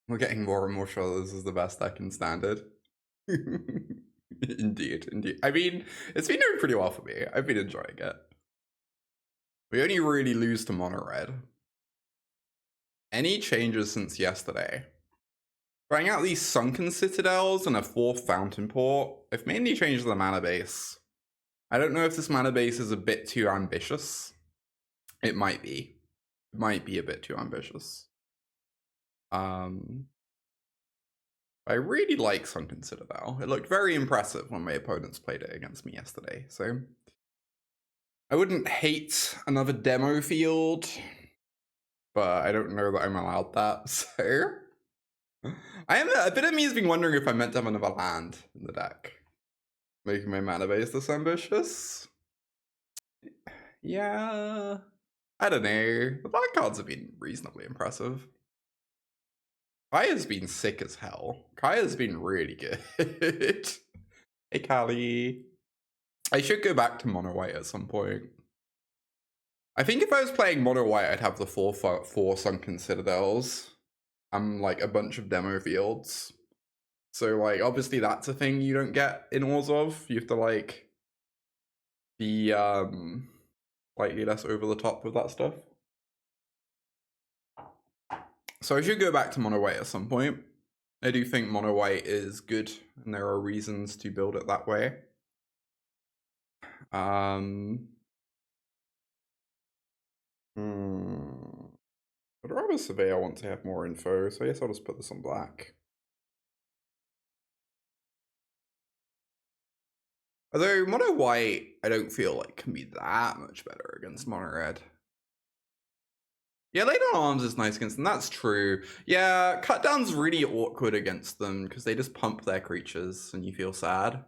We're getting more and more sure this is the best deck in Standard. Indeed, indeed. I mean, it's been doing pretty well for me. I've been enjoying it. We only really lose to mono red. Any changes since yesterday? Trying out these Sunken Citadels and a 4th Fountainport. I've mainly changed the mana base. I don't know if this mana base is a bit too ambitious. It might be. It might be a bit too ambitious. I really like Sunken Citadel. It looked very impressive when my opponents played it against me yesterday, so I wouldn't hate another demo field, but I don't know that I'm allowed that, so I am a bit of me has been wondering if I meant to have another land in the deck, making my mana base this ambitious. Yeah, I don't know. The black cards have been reasonably impressive. Kaya's been sick as hell. Kaya's been really good. Hey, Callie. I should go back to mono white at some point. I think if I was playing mono white, I'd have the four Sunken Citadels and like a bunch of demo fields. So like obviously that's a thing you don't get in Orzhov. You have to like be slightly less over the top with that stuff. So I should go back to mono white at some point. I do think mono white is good, and there are reasons to build it that way. I'd rather survey. I want to have more info, so I guess I'll just put this on black. Although mono white, I don't feel like can be that much better against mono red. Yeah, Lay Down Arms is nice against them, that's true. Yeah, Cut Down's really awkward against them because they just pump their creatures and you feel sad.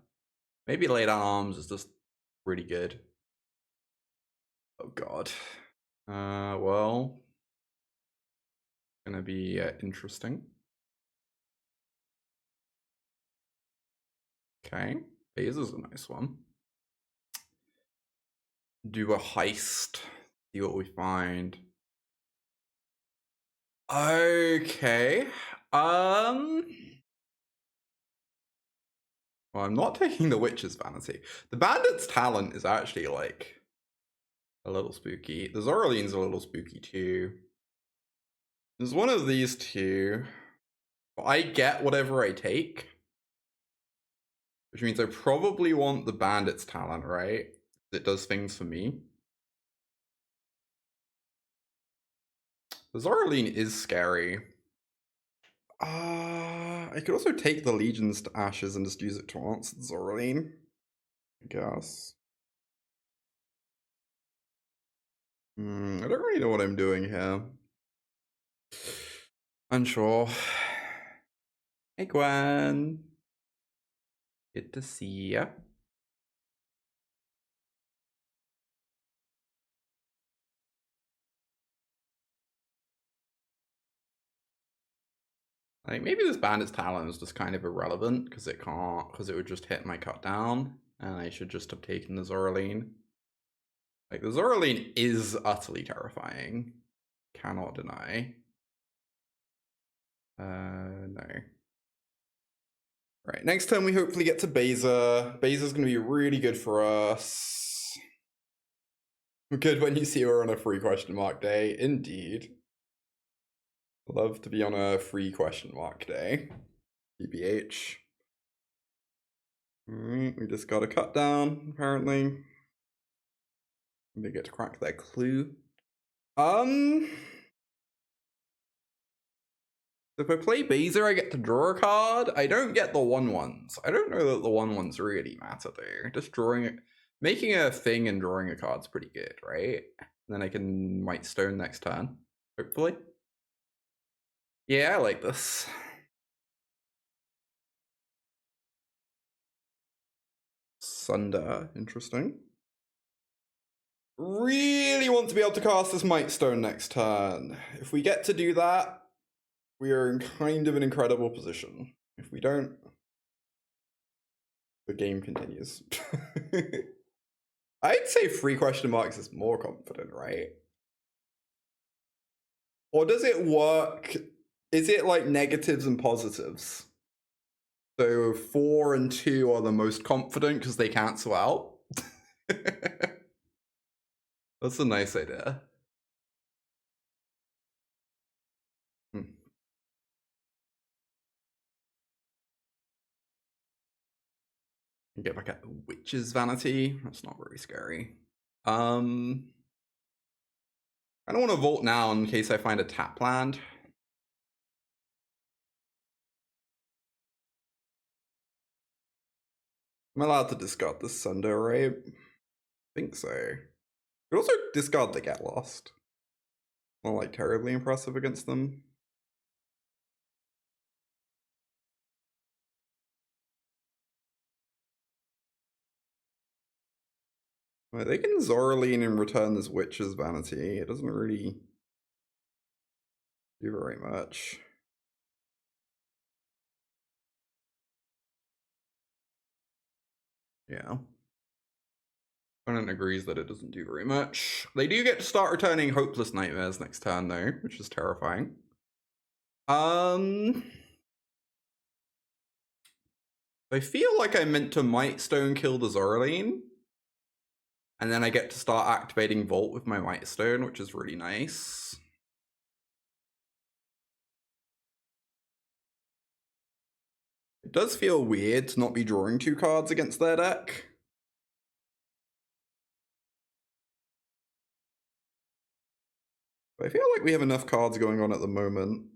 Maybe Lay Down Arms is just really good. Oh god. Well, gonna be interesting. Okay, Beza's a nice one. Do a heist, see what we find. Okay. Well, I'm not taking the Witch's Vanity. The Bandit's Talent is actually like a little spooky. The Zoraline's a little spooky too. There's one of these two. I get whatever I take, which means I probably want the Bandit's Talent, right? It does things for me. The Zoraline is scary. I could also take the Legion's Ashes and just use it to answer the Zoraline, I guess. I don't really know what I'm doing here. Unsure. Hey, Gwen. Good to see ya. Like, maybe this Bandit's Talent is just kind of irrelevant because it can't, because it would just hit my cut down, and I should just have taken the Zoraline. Like, the Zoraline is utterly terrifying. Cannot deny. No. Right, next turn we hopefully get to Beza. Beza's gonna be really good for us. Good when you see her on a free question mark day, indeed. Love to be on a free question mark day. TBH. Alright, we just got a cut down, apparently. They get to crack their clue. If I play Beza, I get to draw a card. I don't get the 1/1s. I don't know that the 1/1s really matter though. Just drawing, making a thing and drawing a card's pretty good, right? And then I can Mightstone next turn, hopefully. Yeah, I like this. Sunder, interesting. Really want to be able to cast this Mightstone next turn. If we get to do that, we are in kind of an incredible position. If we don't, the game continues. I'd say free question marks is more confident, right? Or does it work Is it like negatives and positives? So 4 and 2 are the most confident because they cancel out. That's a nice idea. Get back at the Witch's Vanity. That's not very scary. I don't want to vault now in case I find a tap land. I'm allowed to discard the Sunder, right? I think so. Could also discard the Get Lost. Not like terribly impressive against them. Well, they can Zoraline and return this Witch's Vanity. It doesn't really do very much. Yeah. Opponent agrees that it doesn't do very much. They do get to start returning Hopeless Nightmares next turn though, which is terrifying. I feel like I meant to Mightstone kill the Zoraline. And then I get to start activating Vault with my Mightstone, which is really nice. It does feel weird to not be drawing 2 cards against their deck. But I feel like we have enough cards going on at the moment.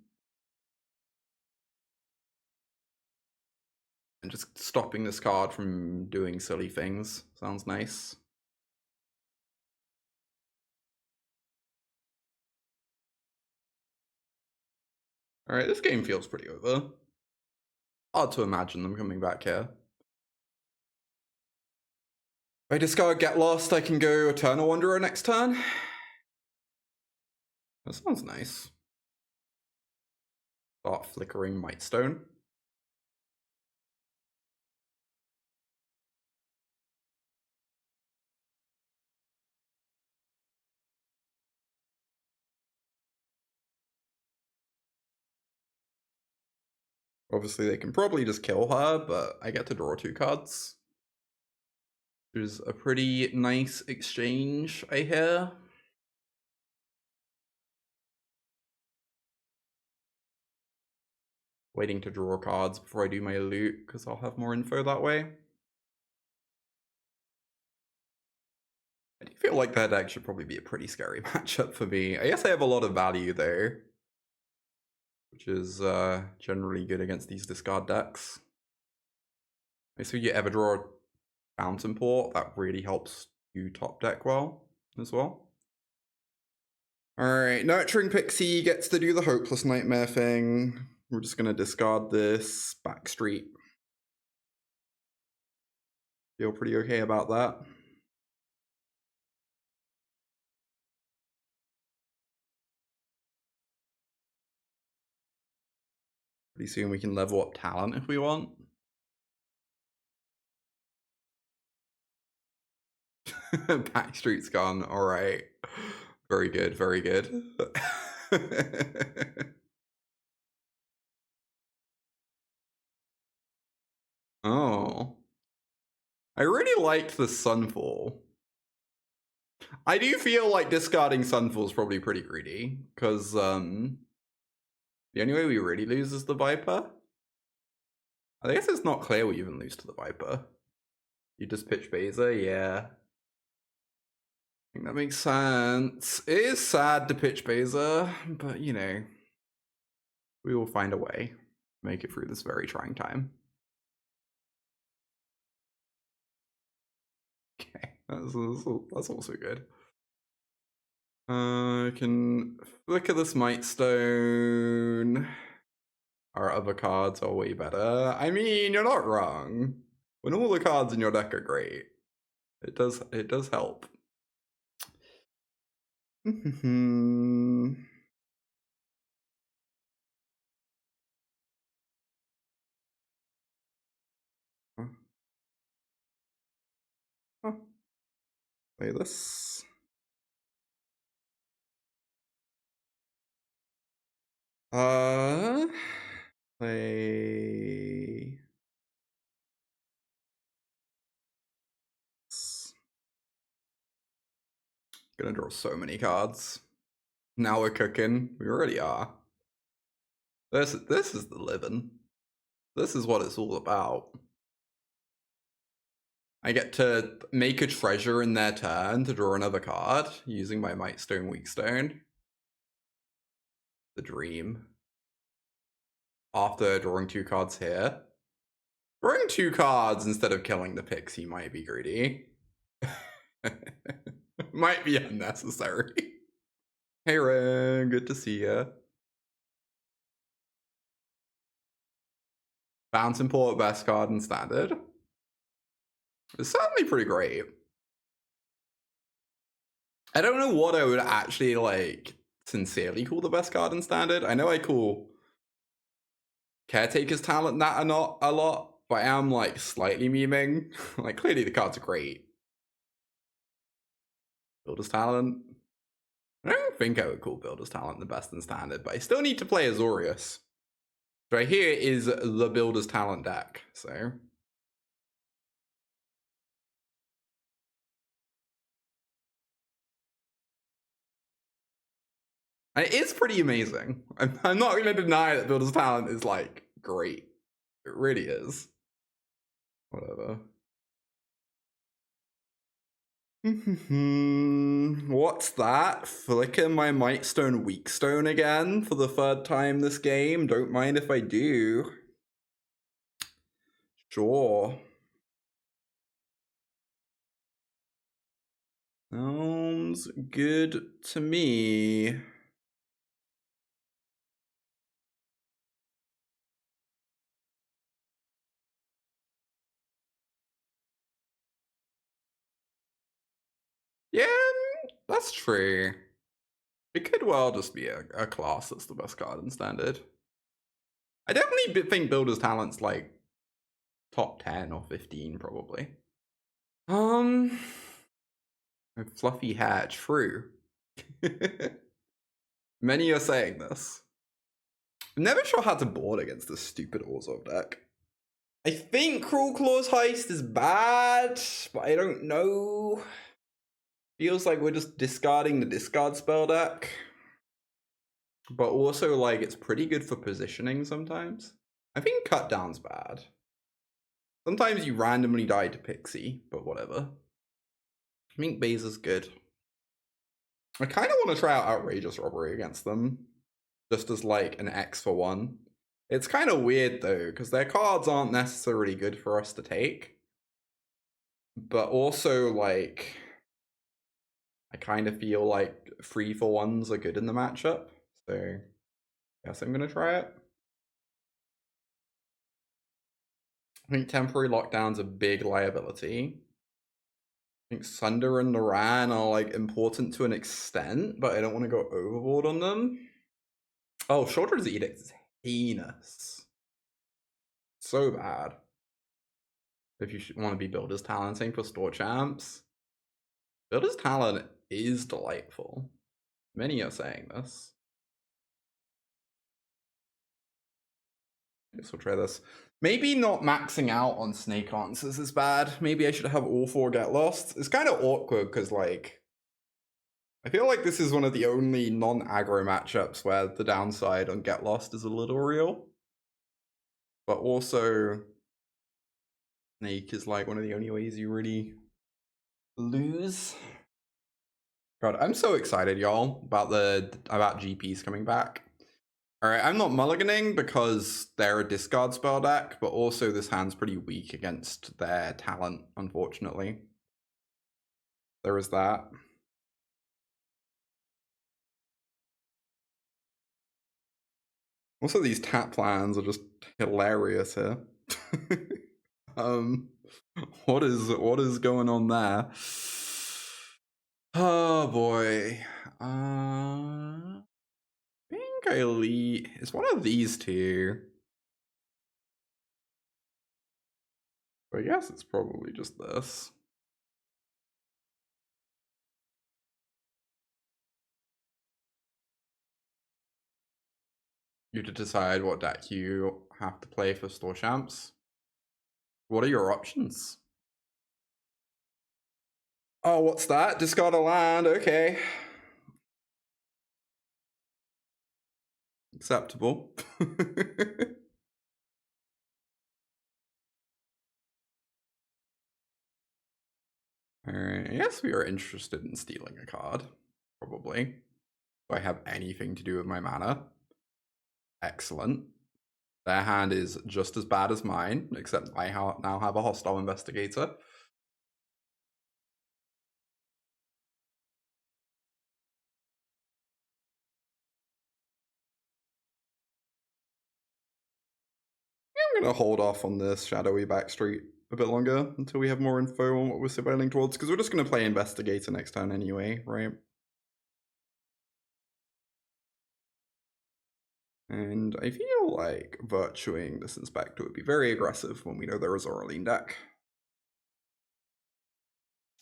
And just stopping this card from doing silly things sounds nice. Alright, this game feels pretty over. Hard to imagine them coming back here. If I discard Get Lost, I can go Eternal Wanderer next turn. That sounds nice. Start flickering Mightstone. Obviously, they can probably just kill her, but I get to draw 2 cards. Which is a pretty nice exchange, I hear. Waiting to draw cards before I do my loot, because I'll have more info that way. I do feel like that deck should probably be a pretty scary matchup for me. I guess I have a lot of value though, which is generally good against these discard decks. So you ever draw a Fountainport, that really helps you top deck well as well. Alright, Nurturing Pixie gets to do the Hopeless Nightmare thing. We're just gonna discard this Backstreet. Feel pretty okay about that. Pretty soon we can level up talent if we want. Backstreet's gone. All right. Very good. Very good. Oh. I really liked the Sunfall. I do feel like discarding Sunfall is probably pretty greedy, because the only way we really lose is the Viper. I guess it's not clear we even lose to the Viper. You just pitch Beza, yeah. I think that makes sense. It is sad to pitch Beza, but you know, we will find a way to make it through this very trying time. Okay, that's also good. I can flicker this Mightstone. Our other cards are way better. I mean, you're not wrong. When all the cards in your deck are great, it does help. Play this. Play. Gonna draw so many cards. Now we're cooking. We already are. This is the living. This is what it's all about. I get to make a treasure in their turn to draw another card using my Mightstone and Weakstone. The dream. After drawing 2 cards here. Drawing 2 cards instead of killing the pixie might be greedy. Might be unnecessary. Hey Ren, good to see ya. Fountainport, best card in Standard. It's certainly pretty great. I don't know what I would actually, like, sincerely call the best card in Standard. I know I call Caretaker's Talent that a lot, but I am, like, slightly memeing. Like, clearly the cards are great. Builder's Talent. I don't think I would call Builder's Talent the best in Standard, but I still need to play Azorius. Right here is the Builder's Talent deck, so... And it is pretty amazing. I'm not going to deny that Builder's Talent is, like, great. It really is. Whatever. What's that? Flicker my Mightstone Weakstone again for the 3rd time this game? Don't mind if I do. Sure. Sounds good to me. Yeah, that's true. It could well just be a class that's the best card in Standard. I definitely think Builder's Talent's like top 10 or 15 probably. Fluffy hair, true. Many are saying this. I'm never sure how to board against this stupid Orzhov deck. I think Cruelclaw's Heist is bad, but I don't know. Feels like we're just discarding the discard spell deck. But also, like, it's pretty good for positioning sometimes. I think Cut Down's bad. Sometimes you randomly die to Pixie, but whatever. I think Beza's good. I kind of want to try out Outrageous Robbery against them. Just as, like, an X for 1. It's kind of weird, though, because their cards aren't necessarily good for us to take. But also, like... I kind of feel like 3-for-1s are good in the matchup. So, guess I'm going to try it. I think temporary lockdown's a big liability. I think Sunder and Loran are like important to an extent, but I don't want to go overboard on them. Oh, Sheoldred's Edict is heinous. So bad. If you want to be Builder's Talenting for store champs. Builder's Talent is delightful. Many are saying this. I guess we'll try this. Maybe not maxing out on Snake Answers is bad. Maybe I should have all 4 get lost. It's kind of awkward because, like, I feel like this is one of the only non-aggro matchups where the downside on get lost is a little real. But also, Snake is like one of the only ways you really lose. God, I'm so excited, y'all, about GPs coming back. Alright, I'm not mulliganing because they're a discard spell deck, but also this hand's pretty weak against their talent, unfortunately. There is that. Also, these tap plans are just hilarious here. What is going on there? Oh boy. I think I lead. It's one of these two. I guess it's probably just this. you to decide what deck you have to play for store champs. What are your options? Oh, what's that? Discard a land, okay. Acceptable. Alright, I guess we are interested in stealing a card. Probably. Do I have anything to do with my mana? Excellent. Their hand is just as bad as mine, except I now have a hostile investigator. I'm going to hold off on this Shadowy Backstreet a bit longer until we have more info on what we're surveilling towards, because we're just going to play Investigator next turn anyway, right? And I feel like virtuing this Inspector would be very aggressive when we know there is a Auraline deck.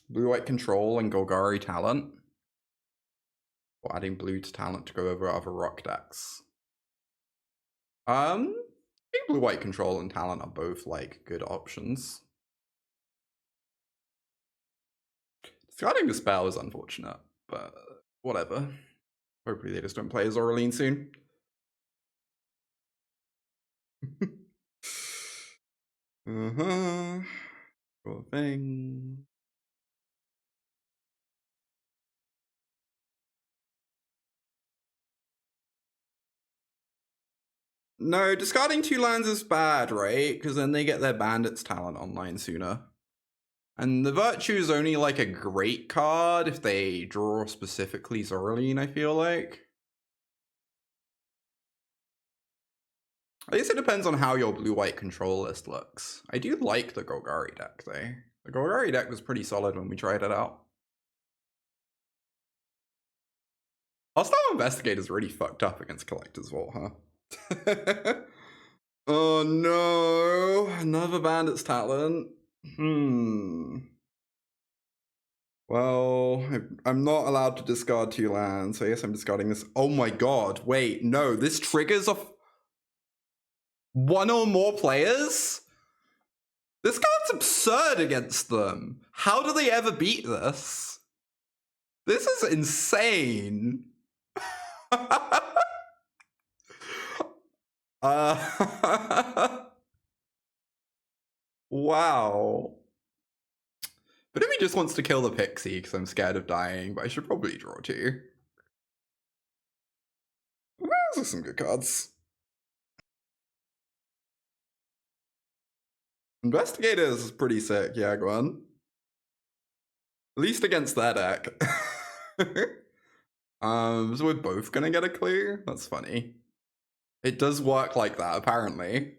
Blue-white control and Golgari talent. Or adding blue to talent to go over other rock decks. I think blue-white control and talent are both like good options. Discarding the spell is unfortunate, but whatever. Hopefully they just don't play as Auraline soon. Sure thing. No, discarding 2 lands is bad, right? Because then they get their Bandits talent online sooner. And the Virtue is only like a great card if they draw specifically Auraline, I feel like. I guess it depends on how your blue-white control list looks. I do like the Golgari deck, though. The Golgari deck was pretty solid when we tried it out. Hostile Investigator's really fucked up against Collector's Vault, huh? Oh no, another Bandit's talent. Well, I'm not allowed to discard 2 lands, so I guess I'm discarding this. Oh my god, wait, no, this triggers off 1 or more players? This card's absurd against them. How do they ever beat this? This is insane. Wow. But if he just wants to kill the Pixie because I'm scared of dying, but I should probably draw 2. Those are some good cards. Investigators is pretty sick, yeah, go on. At least against that deck. So we're both gonna get a clue? That's funny. It does work like that, apparently.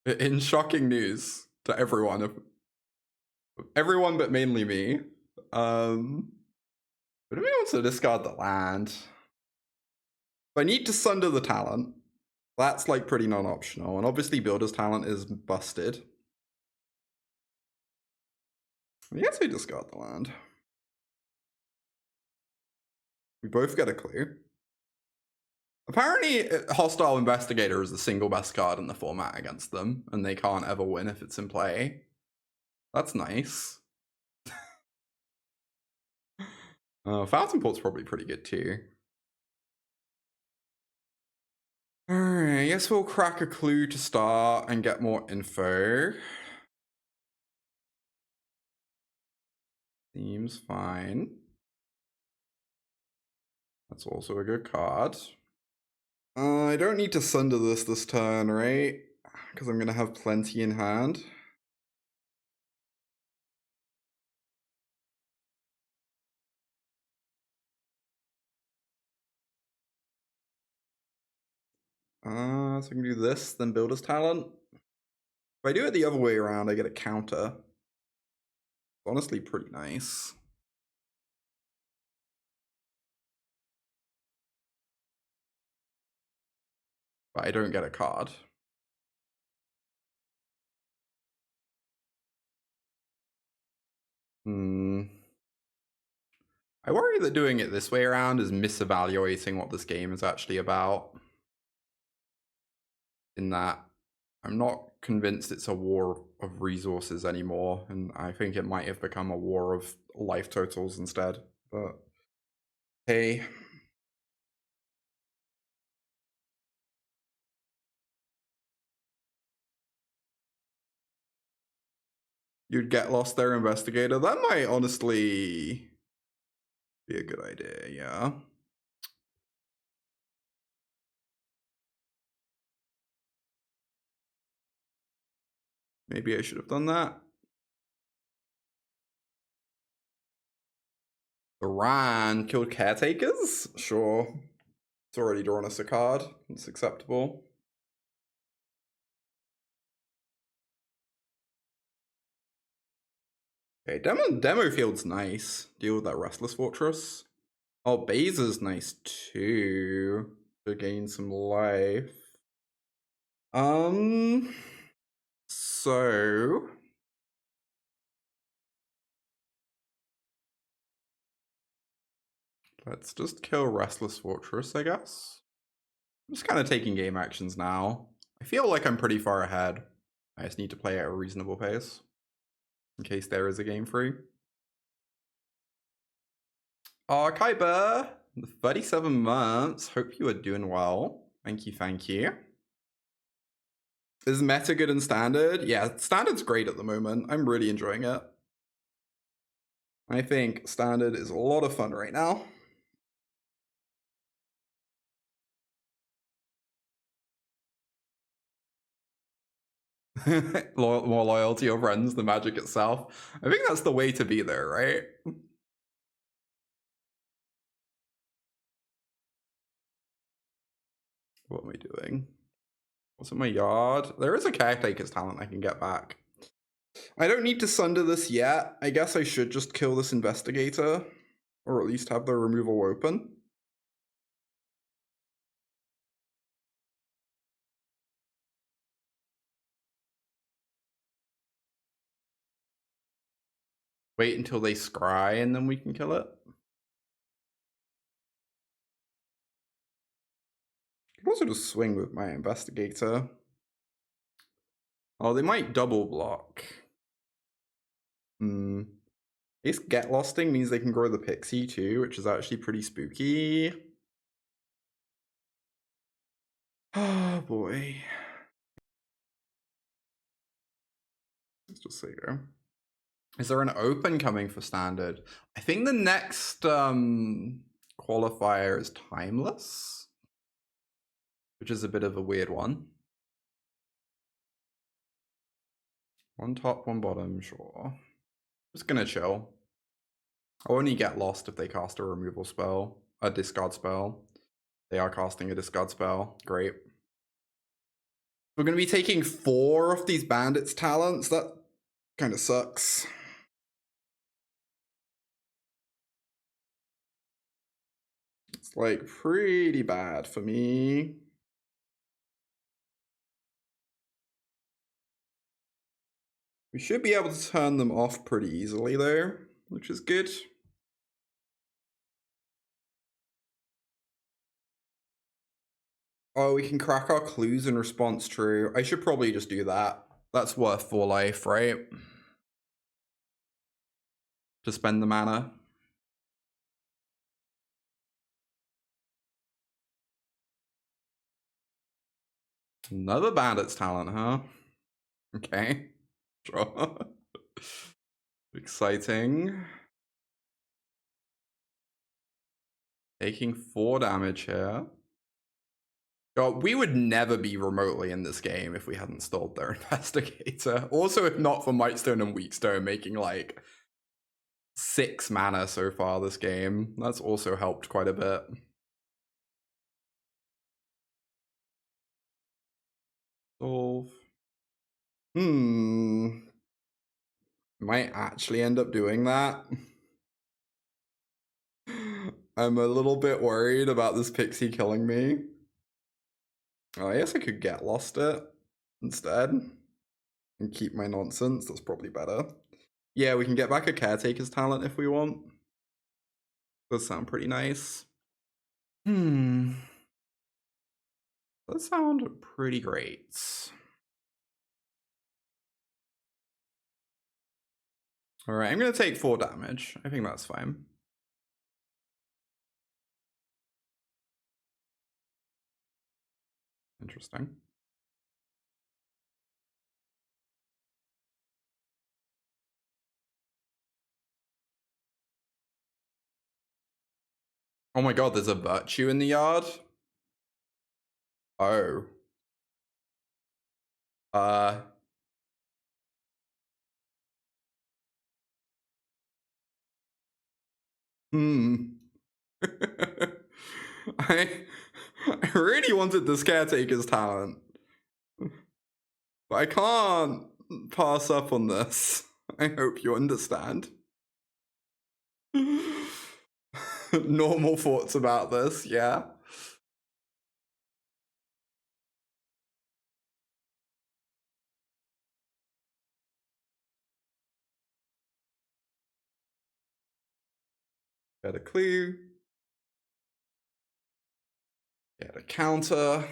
In shocking news to everyone. Everyone but mainly me. But if he wants to discard the land, I need to Sunder the talent. That's like pretty non-optional. And obviously Builder's talent is busted. I guess we discard the land. We both get a clue. Apparently, Hostile Investigator is the single best card in the format against them, and they can't ever win if it's in play. That's nice. Fountainport's probably pretty good too. Alright, I guess we'll crack a clue to start and get more info. Seems fine. That's also a good card. I don't need to Sunder this turn, right? Because I'm going to have plenty in hand. So I can do this, then Builder's Talent. If I do it the other way around, I get a counter. Honestly, pretty nice. But I don't get a card. I worry that doing it this way around is misevaluating what this game is actually about. in that I'm not convinced it's a war of resources anymore, and I think it might have become a war of life totals instead. But hey. You'd get lost there, Investigator. That might honestly be a good idea, yeah. Maybe I should have done that. Loran killed Caretakers? Sure. It's already drawn us a card. It's acceptable. Okay, Demo Field's nice. Deal with that Restless Fortress. Oh, Beza's nice too. To gain some life. So let's just kill Restless Fortress, I guess. I'm just kind of taking game actions now. I feel like I'm pretty far ahead. I just need to play at a reasonable pace in case there is a game free. Kaiba, 37 months. Hope you are doing well. Thank you, thank you. Is meta good in standard? Yeah, standard's great at the moment. I'm really enjoying it. I think standard is a lot of fun right now. More loyal to your friends than Magic itself. I think that's the way to be there, right? What am I doing? What's in my yard? There is a Caretaker's talent I can get back. I don't need to Sunder this yet. I guess I should just kill this Investigator. Or at least have the removal open. Wait until they scry and then we can kill it. I could also just swing with my Investigator. Oh, they might double block. This get losting means they can grow the Pixie too, which is actually pretty spooky. Oh boy. Let's just see here. Is there an open coming for standard? I think the next qualifier is Timeless, which is a bit of a weird one. One top, one bottom, sure. Just gonna chill. I'll only get lost if they cast a removal spell, a discard spell. They are casting a discard spell. Great. We're gonna be taking 4 of these bandits talents. That kind of sucks. It's like pretty bad for me. We should be able to turn them off pretty easily though, which is good. Oh, we can crack our clues in response, true. I should probably just do that. That's worth 4 life, right? To spend the mana. Another bandit's talent, huh? Okay. Sure. Exciting. Taking 4 damage here. Oh, we would never be remotely in this game if we hadn't stalled their Investigator. Also, if not for Mightstone and Weakstone making like 6 mana so far this game. That's also helped quite a bit. Solve. Might actually end up doing that. I'm a little bit worried about this Pixie killing me. Oh, I guess I could get lost it instead and keep my nonsense. That's probably better. Yeah, we can get back a Caretaker's talent if we want. Does sound pretty nice. Those sound pretty great. Alright, I'm gonna take 4 damage. I think that's fine. Interesting. Oh my god, there's a virtue in the yard? Oh. I really wanted this Caretaker's talent. But I can't pass up on this. I hope you understand. Normal thoughts about this, yeah. Get a clue. Get a counter.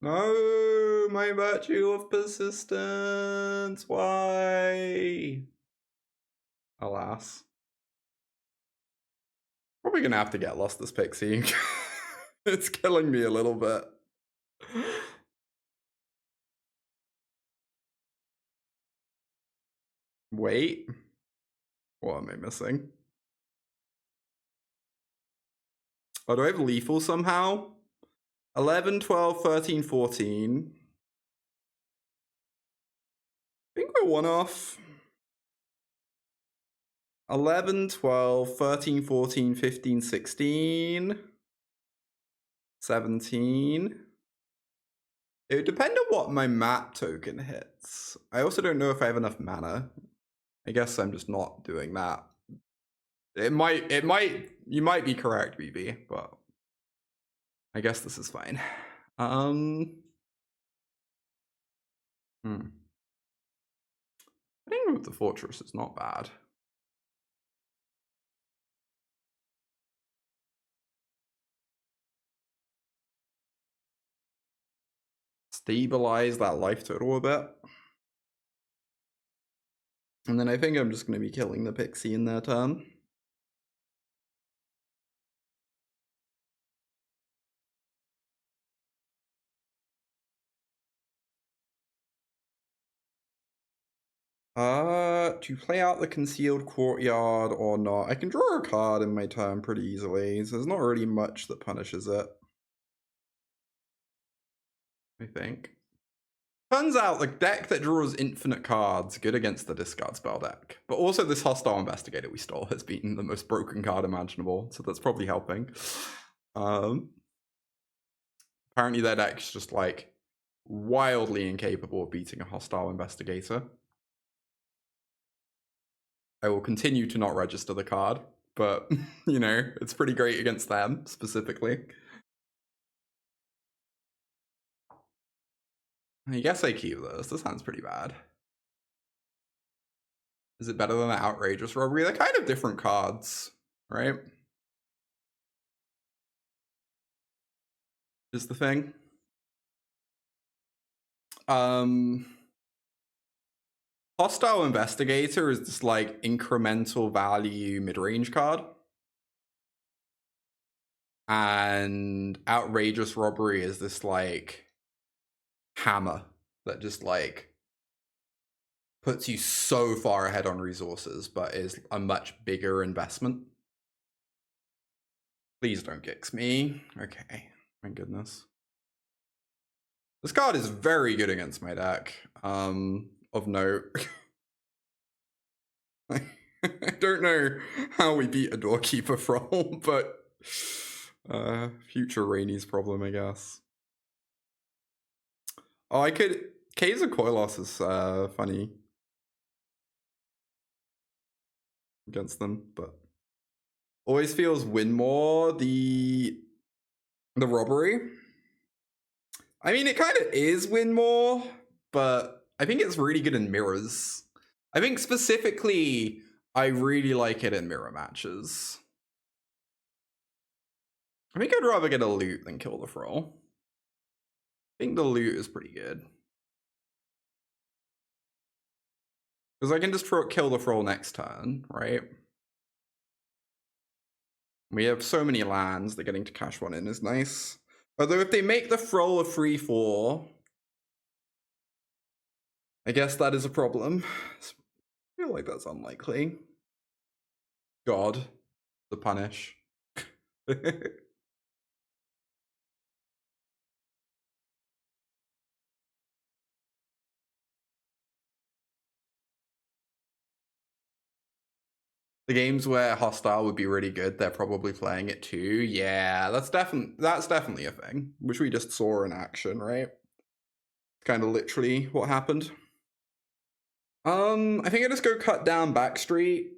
No, my virtue of persistence. Why? Alas. Probably gonna have to get lost this Pixie. It's killing me a little bit. Wait. What am I missing? Oh, do I have lethal somehow? 11, 12, 13, 14. I think we're one off. 11, 12, 13, 14, 15, 16. 17. It would depend on what my map token hits. I also don't know if I have enough mana. I guess I'm just not doing that. You might be correct, BB, but I guess this is fine. I think with the fortress is not bad. Stabilize that life total a bit. And then I think I'm just going to be killing the Pixie in their turn. To play out the Concealed Courtyard or not, I can draw a card in my turn pretty easily, so there's not really much that punishes it. I think. Turns out the deck that draws infinite cards, good against the discard spell deck. But also this Hostile Investigator we stole has been the most broken card imaginable, so that's probably helping. Apparently their deck's just like wildly incapable of beating a Hostile Investigator. I will continue to not register the card, but, you know, it's pretty great against them, specifically. I guess I keep this. This sounds pretty bad. Is it better than the Outrageous Robbery? They're kind of different cards, right? Is the thing. Hostile Investigator is this like incremental value mid-range card. And Outrageous Robbery is this like hammer that just like puts you so far ahead on resources, but is a much bigger investment. Please don't Gix me. Okay, my goodness. This card is very good against my deck. Of note. I don't know how we beat a Doorkeeper from, but future Rainy's problem, I guess. Oh, I could... Caves of Koilos is funny against them, but always feels win more the robbery. I mean, it kind of is win more, but I think it's really good in mirrors. I think specifically, I really like it in mirror matches. I think I'd rather get a loot than kill the Thrall. I think the loot is pretty good. Because I can just kill the Thrall next turn, right? We have so many lands that getting to cash one in is nice. Although if they make the Thrall a 3/4, I guess that is a problem. I feel like that's unlikely. God, the punish. The games where hostile would be really good, they're probably playing it too. Yeah, that's definitely a thing, which we just saw in action, right? Kind of literally what happened. I think I just go cut down Backstreet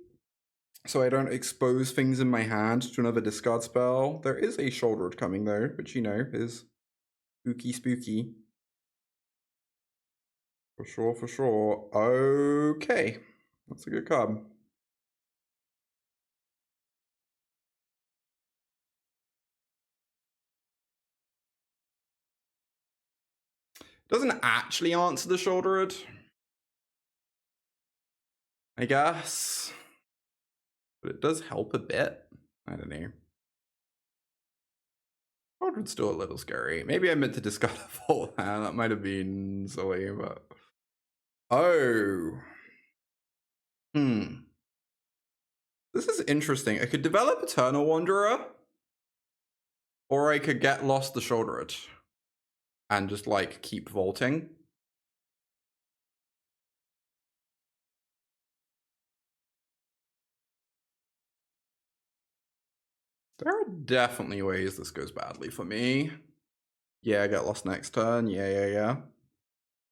so I don't expose things in my hand to another discard spell. There is a Sheoldred coming though, which you know is spooky. For sure, for sure. Okay, that's a good card. Doesn't actually answer the Sheoldred, I guess. But it does help a bit. I don't know. Sheoldred's still a little scary. Maybe I meant to discard a full hand. That might have been silly, but... Oh. This is interesting. I could develop Eternal Wanderer. Or I could get Lost the Sheoldred. And just, like, keep vaulting. There are definitely ways this goes badly for me. Yeah, I get lost next turn. Yeah.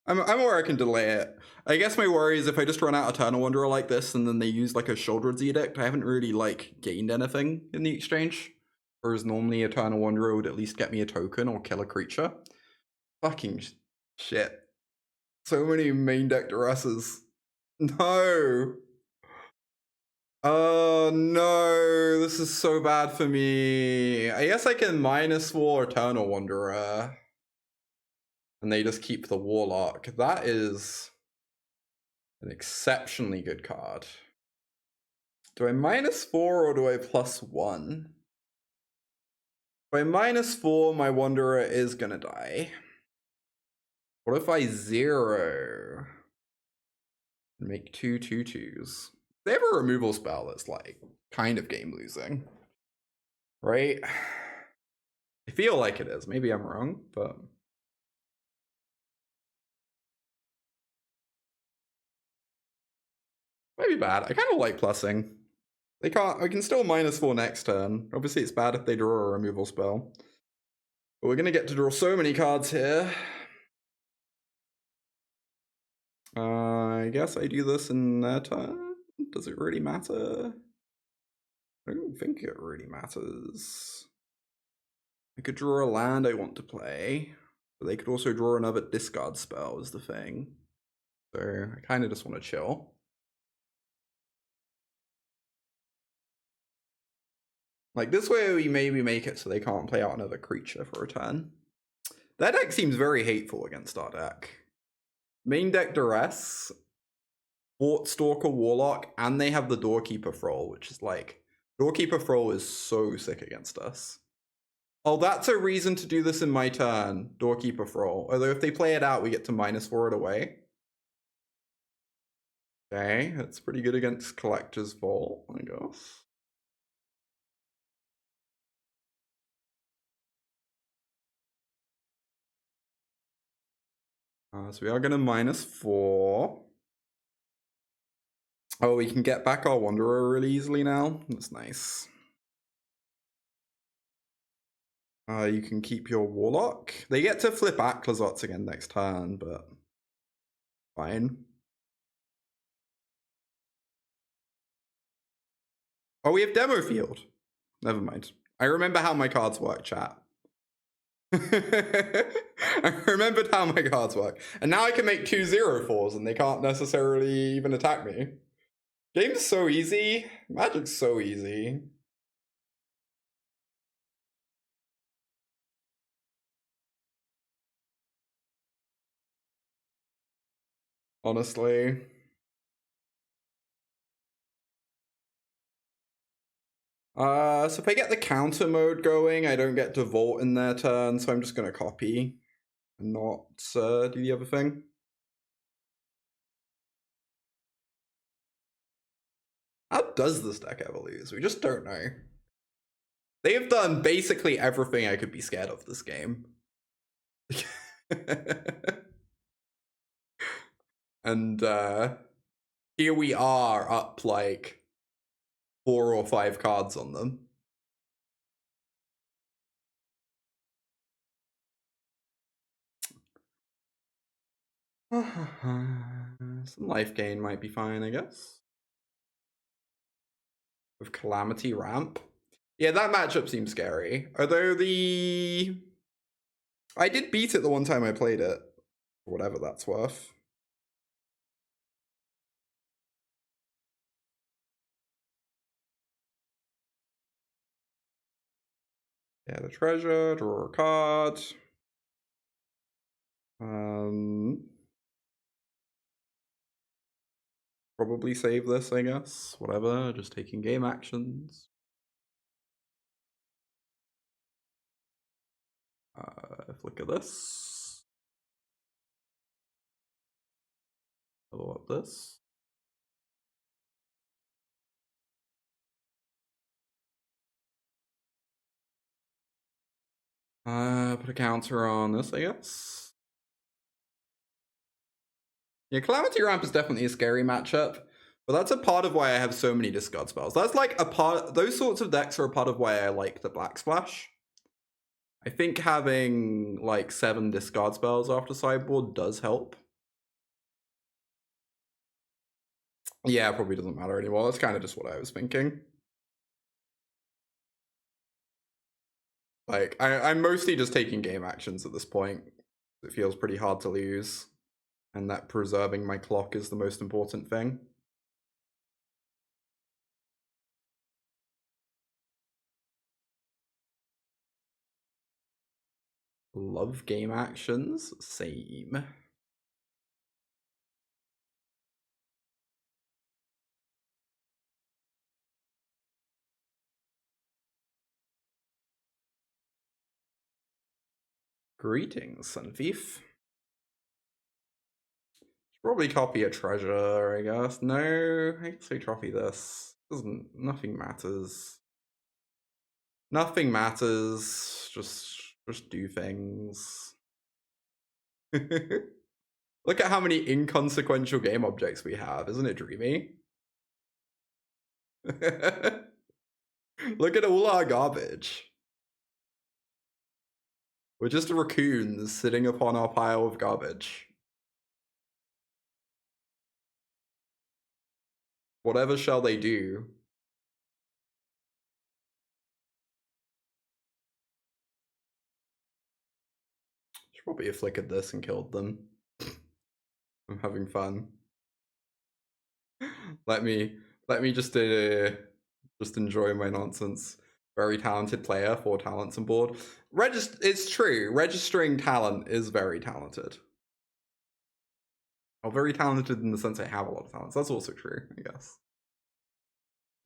I'm aware I can delay it. I guess my worry is if I just run out Eternal Wanderer like this and then they use like a Sheoldred's Edict, I haven't really like gained anything in the exchange. Whereas normally Eternal Wanderer would at least get me a token or kill a creature. Fucking shit. So many main deck Duresses. No. Oh no, this is so bad for me. I guess I can -4 Eternal Wanderer. And they just keep the Warlock. That is an exceptionally good card. Do I -4 or do I +1? If I -4, my Wanderer is gonna die. What if I 0? Make 2 2/2s. They have a removal spell that's like kind of game losing, right? I feel like it is. Maybe I'm wrong, but maybe bad. I kind of like plussing. They can't. I can still -4 next turn. Obviously, it's bad if they draw a removal spell. But we're gonna get to draw so many cards here. I guess I do this in their turn. Does it really matter? I don't think it really matters. I could draw a land I want to play, but they could also draw another discard spell is the thing. So I kind of just want to chill. Like this way we maybe make it so they can't play out another creature for a turn. That deck seems very hateful against our deck. Main deck Duress, Fort Stalker Warlock, and they have the Doorkeeper Thrall, which is like, Doorkeeper Thrall is so sick against us. Oh, that's a reason to do this in my turn, Doorkeeper Thrall. Although if they play it out, we get to -4 it away. Okay, that's pretty good against Collector's Vault, I guess. So we are going to -4. Oh, we can get back our Wanderer really easily now. That's nice. You can keep your Warlock. They get to flip Aclazots again next turn, but fine. Oh, we have Demo Field. Never mind. I remember how my cards work, chat. I remembered how my cards work. And now I can make 2 0/4s and they can't necessarily even attack me. Game's so easy. Magic's so easy. honestly. So if I get the counter mode going, I don't get to vault in their turn, so I'm just gonna copy and not do the other thing. How does this deck ever lose? We just don't know. They have done basically everything I could be scared of this game. And here we are up like 4 or 5 cards on them. Some life gain might be fine, I guess. With Calamity Ramp. Yeah, that matchup seems scary. Although I did beat it the one time I played it. Whatever that's worth. Yeah, the treasure, draw a card. Probably save this, I guess. Whatever, just taking game actions. Look at this. Follow up this. Put a counter on this, I guess. Yeah, Calamity Ramp is definitely a scary matchup, but that's a part of why I have so many discard spells. That's like a part, those sorts of decks are a part of why I like the Black Splash. I think having like 7 discard spells after sideboard does help. Yeah, probably doesn't matter anymore. That's kind of just what I was thinking. Like, I'm mostly just taking game actions at this point. It feels pretty hard to lose. And that preserving my clock is the most important thing. Love game actions. Same. Greetings, Sun Thief. Probably copy a treasure, I guess. No, I guess I copy this. Nothing matters. Nothing matters. Just do things. Look at how many inconsequential game objects we have. Isn't it dreamy? Look at all our garbage. We're just raccoons sitting upon our pile of garbage. Whatever shall they do? Should probably have flickered this and killed them. I'm having fun. Let me just enjoy my nonsense. Very talented player, 4 talents on board. It's true. Registering talent is very talented. Oh, very talented in the sense I have a lot of talents. That's also true, I guess.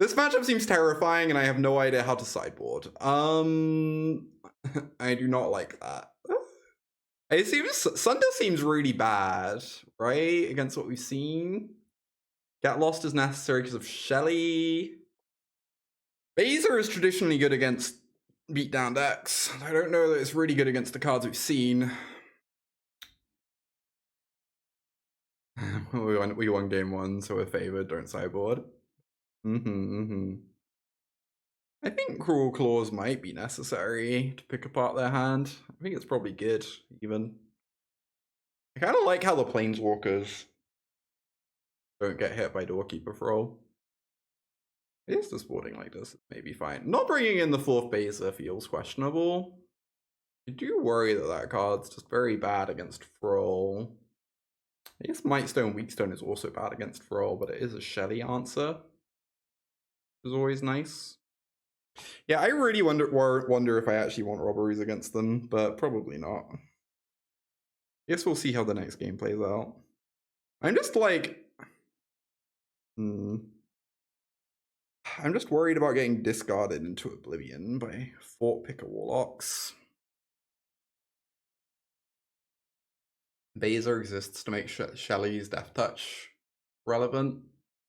This matchup seems terrifying, and I have no idea how to sideboard. I do not like that. It seems Sunder seems really bad, right? Against what we've seen. Get lost is necessary because of Shelly. Beza is traditionally good against beatdown decks. I don't know that it's really good against the cards we've seen. We won game 1, so we're favored. Don't sideboard. I think Cruelclaws might be necessary to pick apart their hand. I think it's probably good, even. I kind of like how the Planeswalkers don't get hit by Doorkeeper for all. I guess just boarding like this is maybe fine. Not bringing in the 4th Beza feels questionable. I do worry that that card's just very bad against Thrall. I guess Mightstone and Weakstone is also bad against Thrall, but it is a Shelly answer. Which is always nice. Yeah, I really wonder if I actually want robberies against them, but probably not. I guess we'll see how the next game plays out. I'm just like... I'm just worried about getting discarded into oblivion by Fort Picker Warlocks. Beza exists to make Shelly's Death Touch relevant.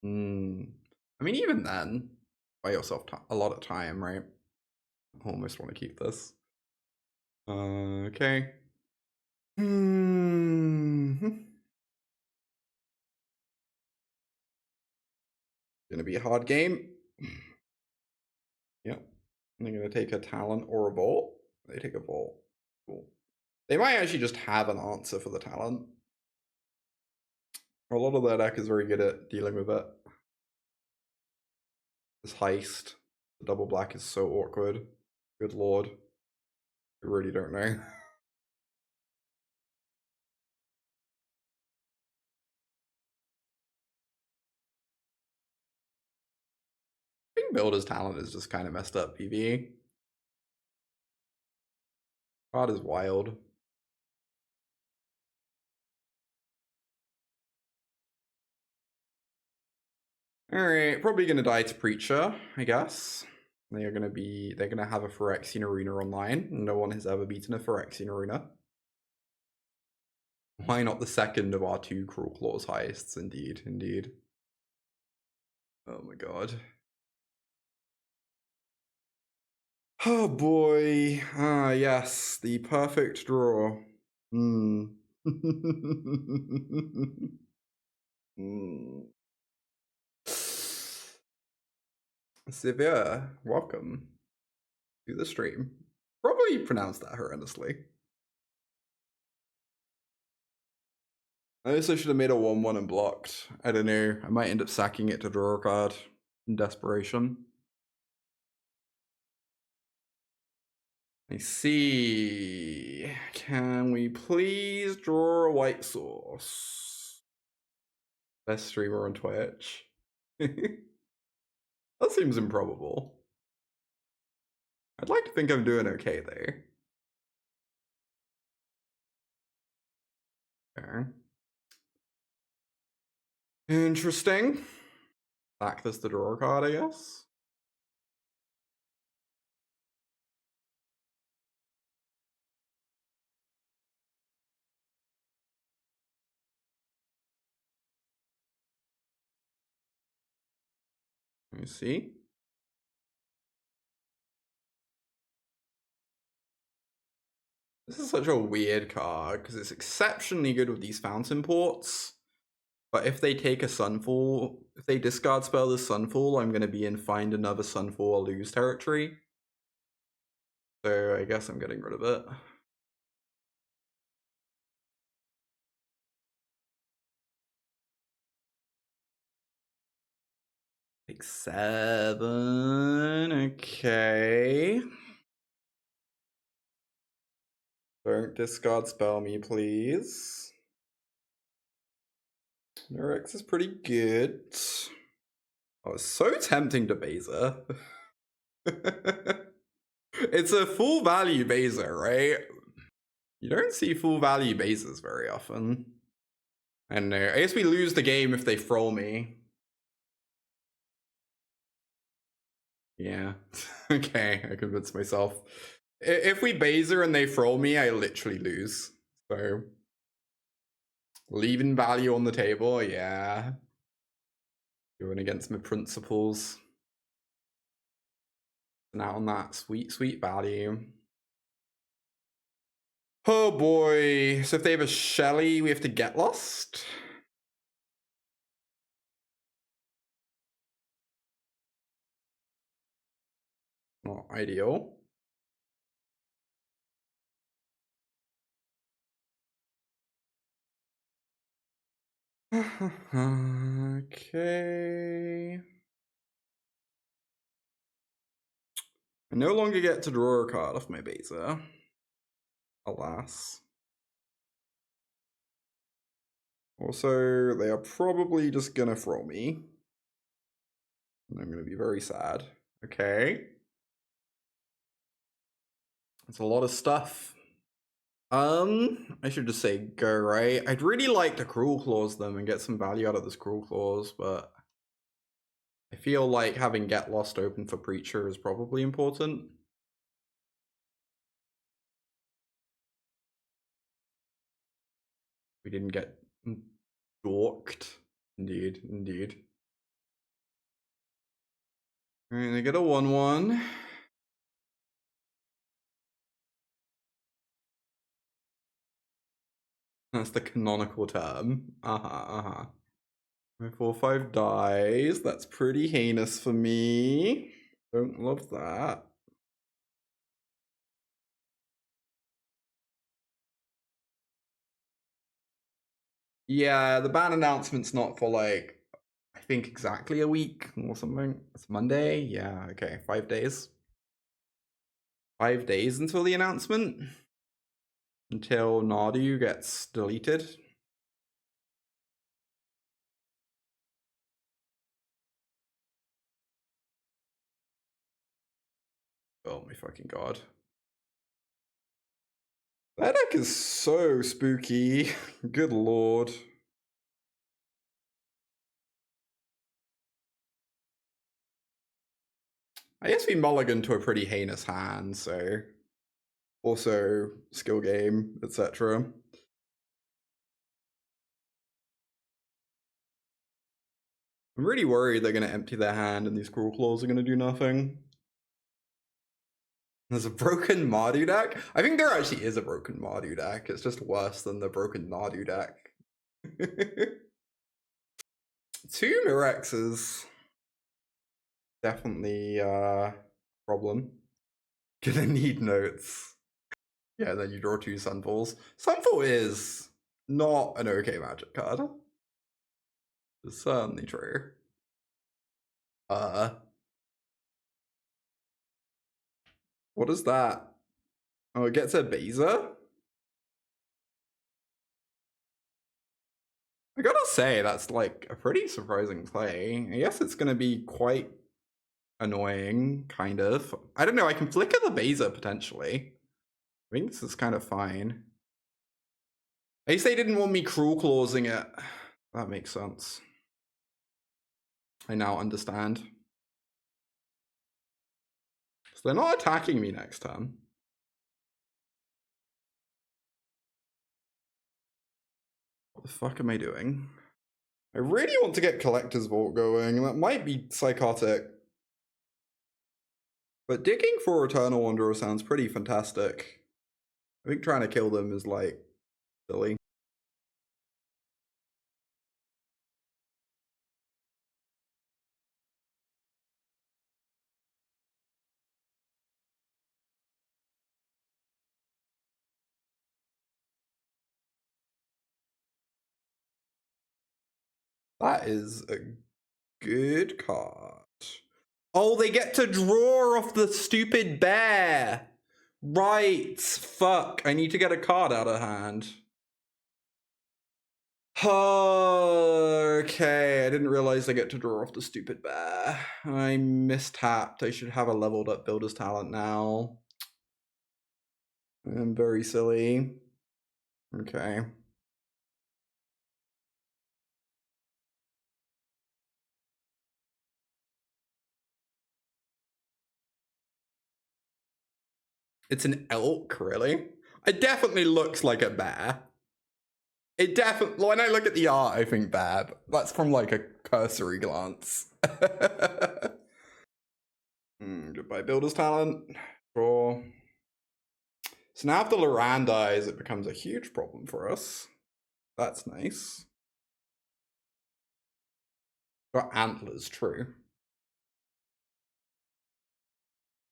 I mean, even then, buy yourself a lot of time, right? I almost want to keep this. Okay. Gonna be a hard game. Yep. They're gonna take a talent or a vault. They take a vault. Cool. They might actually just have an answer for the talent. A lot of their deck is very good at dealing with it. This Heist, the double black is so awkward. Good lord. I really don't know. I think Builder's talent is just kind of messed up, PvE. God is wild. Alright, probably gonna die to Preacher, I guess. They're gonna have a Phyrexian Arena online. No one has ever beaten a Phyrexian Arena. Why not the second of our 2 Cruelclaws heists? Indeed, indeed. Oh my god. Oh boy. Ah, yes, the perfect draw. Severe, welcome to the stream. Probably pronounced that horrendously. I also should have made a 1/1 and blocked. I don't know. I might end up sacking it to draw a card in desperation. I see. Can we please draw a white source? Best streamer on Twitch. That seems improbable. I'd like to think I'm doing okay there. Okay. Interesting. Back this to draw a card, I guess. Let me see. This is such a weird card because it's exceptionally good with these Fountainports. But if they take a Sunfall, if they discard spell this Sunfall, I'm going to be in find another Sunfall or lose territory. So I guess I'm getting rid of it. Take 7. Okay. Don't discard spell me, please. Nurex is pretty good. Oh, it's so tempting to Beza. It's a full value Beza, right? You don't see full value Bezas very often. And I guess we lose the game if they throw me. Yeah. Okay, I convinced myself. If we Beza and they throw me, I literally lose. So leaving value on the table, yeah. Going against my principles. Now on that sweet, sweet value. Oh boy. So if they have a Shelly, we have to get lost. Not ideal. Okay. I no longer get to draw a card off my Beza. Alas. Also, they are probably just gonna throw me. And I'm gonna be very sad. Okay. That's a lot of stuff. I should just say go, right? I'd really like to Cruelclaws them and get some value out of this Cruelclaws, but I feel like having Get Lost open for Preacher is probably important. We didn't get dorked. Indeed, indeed. Alright, they get a 1/1. That's the canonical term. My 4/5 dies. That's pretty heinous for me. Don't love that. Yeah, the ban announcement's not for like, I think exactly a week or something. It's Monday. Yeah, okay, 5 days. 5 days until the announcement. Until Nardu gets deleted. Oh my fucking god. That deck is so spooky. Good lord. I guess we mulligan to a pretty heinous hand, so also skill game, etc. I'm really worried they're going to empty their hand and these Cruelclaws are going to do nothing. There's a broken Mardu deck? I think there actually is a broken Mardu deck. It's just worse than the broken Nardu deck. 2 Mirexes. Definitely a problem. Gonna need notes. Yeah, then you draw 2 Sunfalls. Sunfall is not an okay Magic card. It's certainly true. What is that? Oh, it gets a Beza? I gotta say, that's like a pretty surprising play. I guess it's gonna be quite annoying, kind of. I don't know, I can flicker the Beza potentially. I think this is kind of fine. At least they didn't want me Cruelclawsing it. That makes sense. I now understand. So they're not attacking me next turn. What the fuck am I doing? I really want to get Collector's Vault going. That might be psychotic. But digging for Eternal Wanderer sounds pretty fantastic. I think trying to kill them is like silly. That is a good card. Oh, they get to draw off the stupid bear. Right. Fuck. I need to get a card out of hand. Okay, I didn't realize I get to draw off the stupid bear. I mistapped. I should have a leveled up builder's talent now. I'm very silly. Okay. It's an elk, really? It definitely looks like a bear. It definitely, when I look at the art, I think bear. That's from like a cursory glance. Goodbye, builder's talent. Draw. So now if the Loran dies, it becomes a huge problem for us. That's nice. Got antlers, true.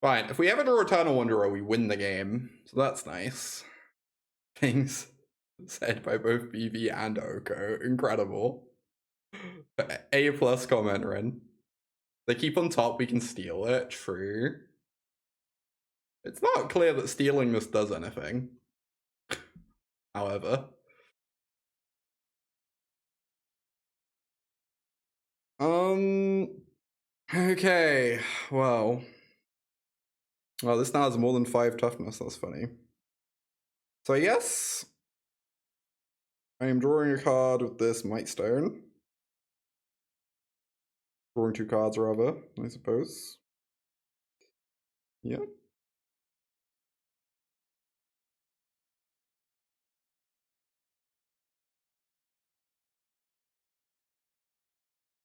Fine, if we ever draw Eternal Wanderer, we win the game. So that's nice. Things said by both BV and Oko. Incredible. A plus comment, Ren. They keep on top, we can steal it. True. It's not clear that stealing this does anything. However. Okay, well. Well, this now has more than 5 toughness, that's funny. So yes, I am drawing a card with this Mightstone. Drawing 2 cards, rather, I suppose. Yeah.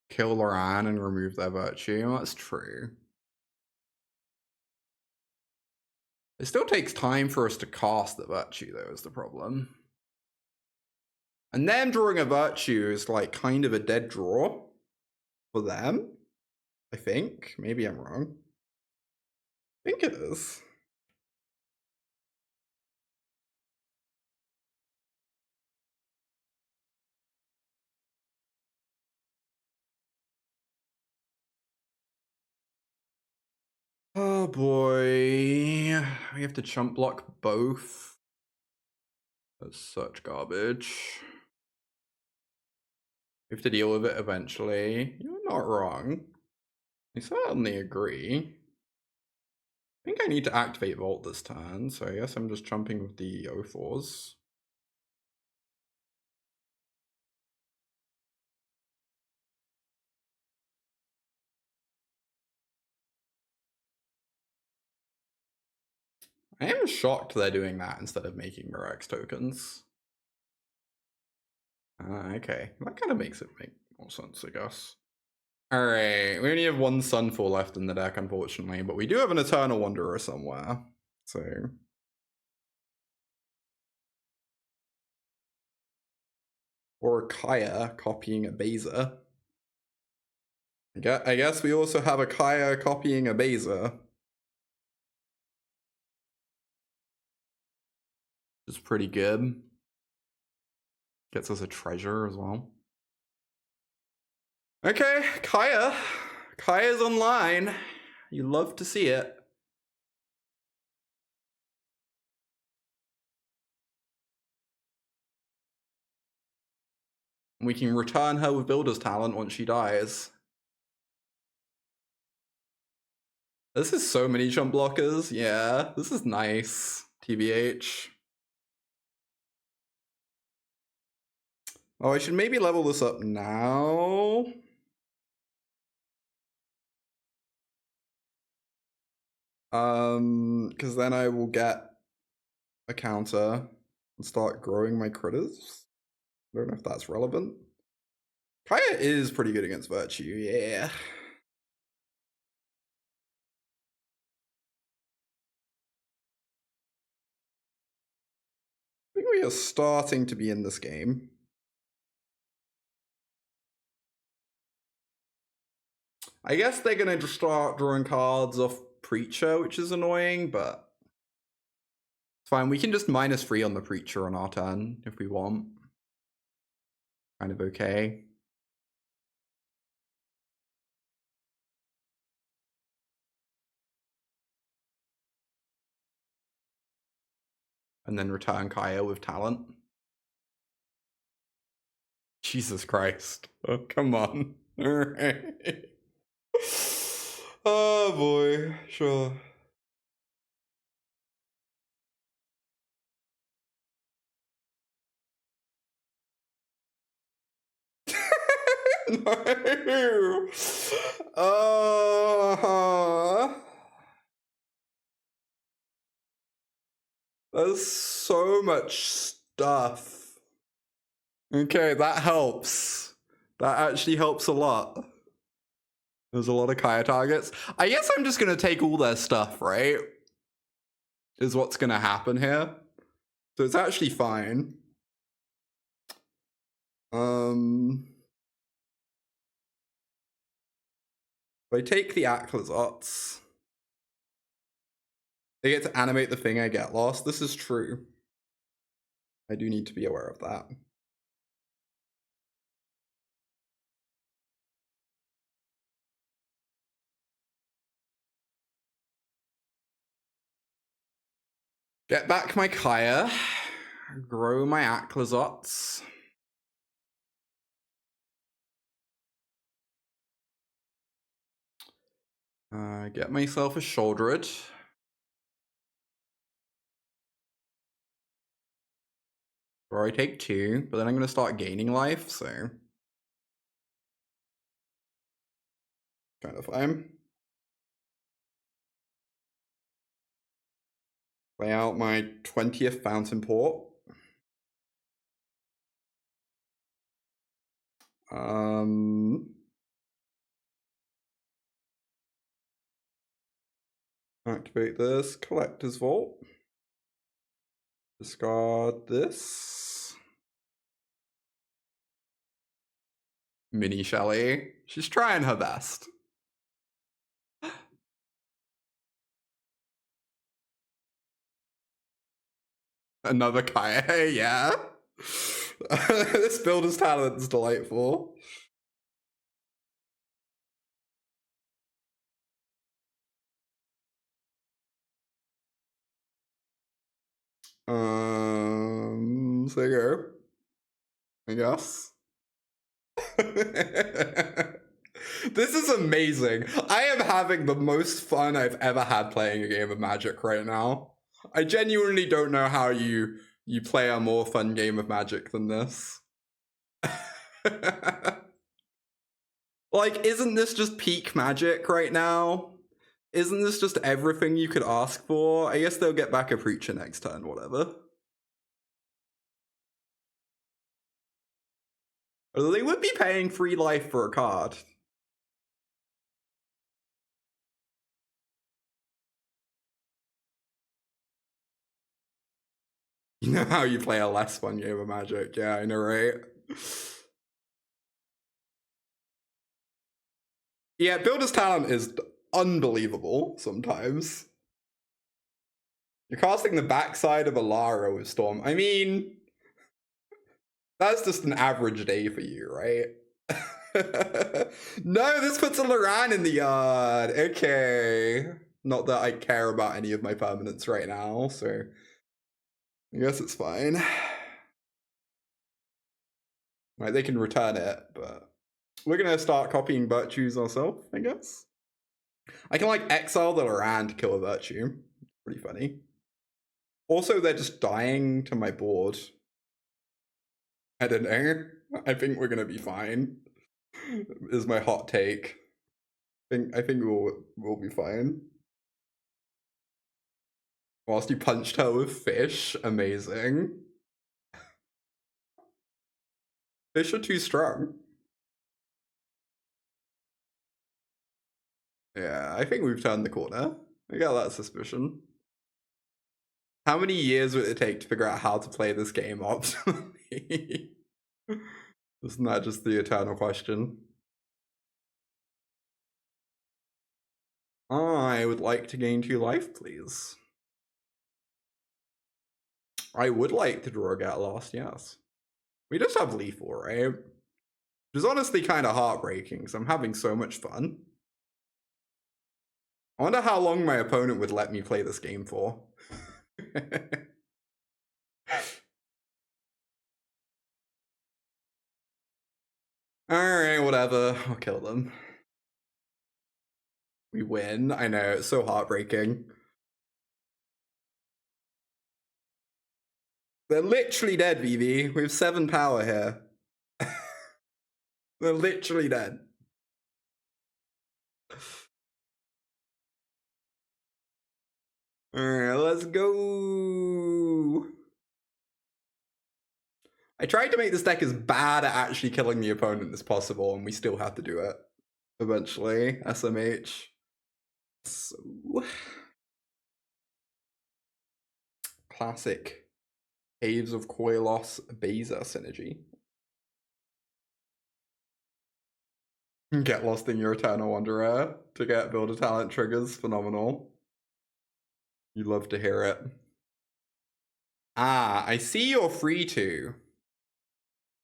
Kill Loran and remove their virtue. That's true. It still takes time for us to cast the virtue, though, is the problem. And them drawing a virtue is like kind of a dead draw for them, I think. Maybe I'm wrong. I think it is. Oh boy. We have to chump block both. That's such garbage. We have to deal with it eventually. You're not wrong. I certainly agree. I think I need to activate Vault this turn, so I guess I'm just chumping with the O4s. I am shocked they're doing that instead of making Murex tokens. Okay, that kind of makes it make more sense, I guess. Alright, we only have 1 Sunfall left in the deck, unfortunately, but we do have an Eternal Wanderer somewhere, so... Or a Kaya copying a Beza. I guess we also have a Kaya copying a Beza. Which is pretty good. Gets us a treasure as well. Okay, Kaya. Kaya's online. You love to see it. We can return her with Builder's Talent once she dies. This is so many jump blockers. Yeah, this is nice. TBH. Oh, I should maybe level this up now. Because then I will get a counter and start growing my critters. I don't know if that's relevant. Kaya is pretty good against Virtue, yeah. I think we are starting to be in this game. I guess they're gonna just start drawing cards off Preacher, which is annoying, but it's fine. We can just -3 on the Preacher on our turn if we want. Kind of okay. And then return Kaya with talent. Jesus Christ. Oh, come on. Alright. Oh boy, sure. No. There's so much stuff. Okay, that helps. That actually helps a lot. There's a lot of Kaya targets. I guess I'm just gonna take all their stuff, right? Is what's gonna happen here. So it's actually fine. If I take the Aclazots, they get to animate the thing I get lost. This is true. I do need to be aware of that. Get back my Kaya. Grow my Aclazots. Get myself a Sheoldred. Or I take 2, but then I'm going to start gaining life, so... kind of fine. Play out my 20th Fountainport. Activate this. Collector's Vault. Discard this. Mini Shelly. She's trying her best. Another Kaya, yeah. This builder's talent is delightful. So there you go. I guess. This is amazing. I am having the most fun I've ever had playing a game of Magic right now. I genuinely don't know how you play a more fun game of Magic than this. Like, isn't this just peak Magic right now? Isn't this just everything you could ask for? I guess they'll get back a Preacher next turn, whatever. Although they would be paying 3 life for a card. You know how you play a less fun game of Magic. Yeah, I know, right? Yeah, Builder's Talent is unbelievable sometimes. You're casting the backside of a Lara with Storm. I mean, that's just an average day for you, right? No, this puts a Loran in the yard. Okay. Not that I care about any of my permanents right now, so I guess it's fine. Right, they can return it, but we're gonna start copying virtues ourselves, I guess. I can like exile the Loran to kill a virtue. Pretty funny. Also, they're just dying to my board. I don't know. I think we're gonna be fine. Is my hot take. I think we'll be fine. Whilst you punched her with fish, amazing. Fish are too strong. Yeah, I think we've turned the corner. I got that suspicion. How many years would it take to figure out how to play this game optimally? Isn't that just the eternal question? I would like to gain 2 life, please. I would like to draw a Get Lost, yes. We just have lethal, right? Which is honestly kind of heartbreaking, because I'm having so much fun. I wonder how long my opponent would let me play this game for. Alright, whatever. I'll kill them. We win. I know, it's so heartbreaking. They're literally dead, VV. We have 7 power here. They're literally dead. Alright, let's go. I tried to make this deck as bad at actually killing the opponent as possible, and we still have to do it. Eventually, SMH. So... classic Caves of Koilos Beza synergy. Get lost in your Eternal Wanderer to get Builder Talent triggers. Phenomenal. You love to hear it. Ah, I see you're free to.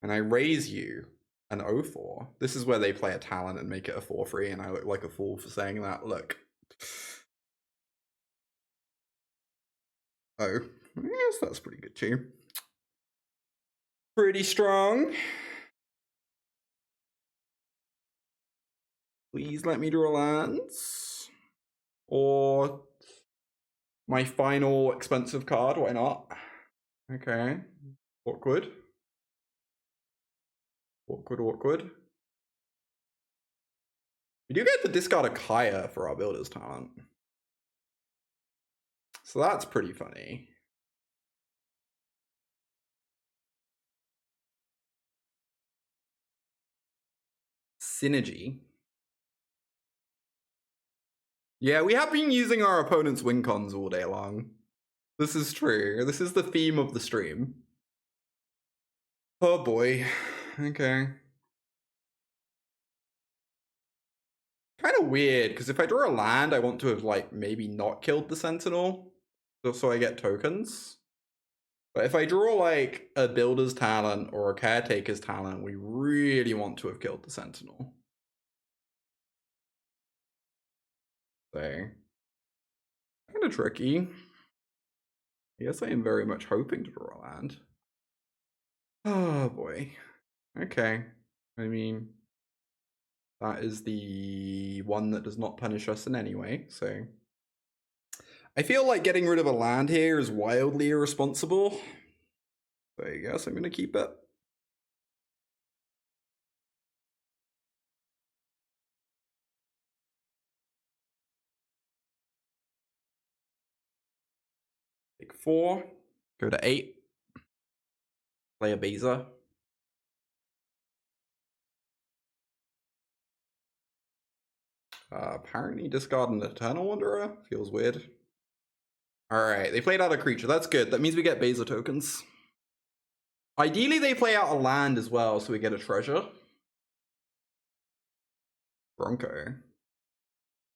And I raise you an 0-4. This is where they play a talent and make it a 4-3, and I look like a fool for saying that. Look. Oh, I guess that's pretty good too. Pretty strong. Please let me draw lands. Or my final expensive card, why not? Okay. Awkward. Awkward, awkward. We do get to discard a Kaya for our Builder's Talent. So that's pretty funny. Synergy. Yeah, we have been using our opponent's win cons all day long. This is true. This is the theme of the stream. Oh boy. Okay. Kind of weird, because if I draw a land, I want to have, like, maybe not killed the Sentinel, so I get tokens. But if I draw, like, a Builder's Talent or a Caretaker's Talent, we really want to have killed the Sentinel. So, kind of tricky. I guess I am very much hoping to draw a land. Oh boy. Okay. I mean, that is the one that does not punish us in any way, so. I feel like getting rid of a land here is wildly irresponsible. So I guess I'm gonna keep it. Take 4, go to 8, play a Beza. Apparently discard an Eternal Wanderer. Feels weird. Alright, they played out a creature. That's good. That means we get Beza tokens. Ideally, they play out a land as well, so we get a treasure. Bronco.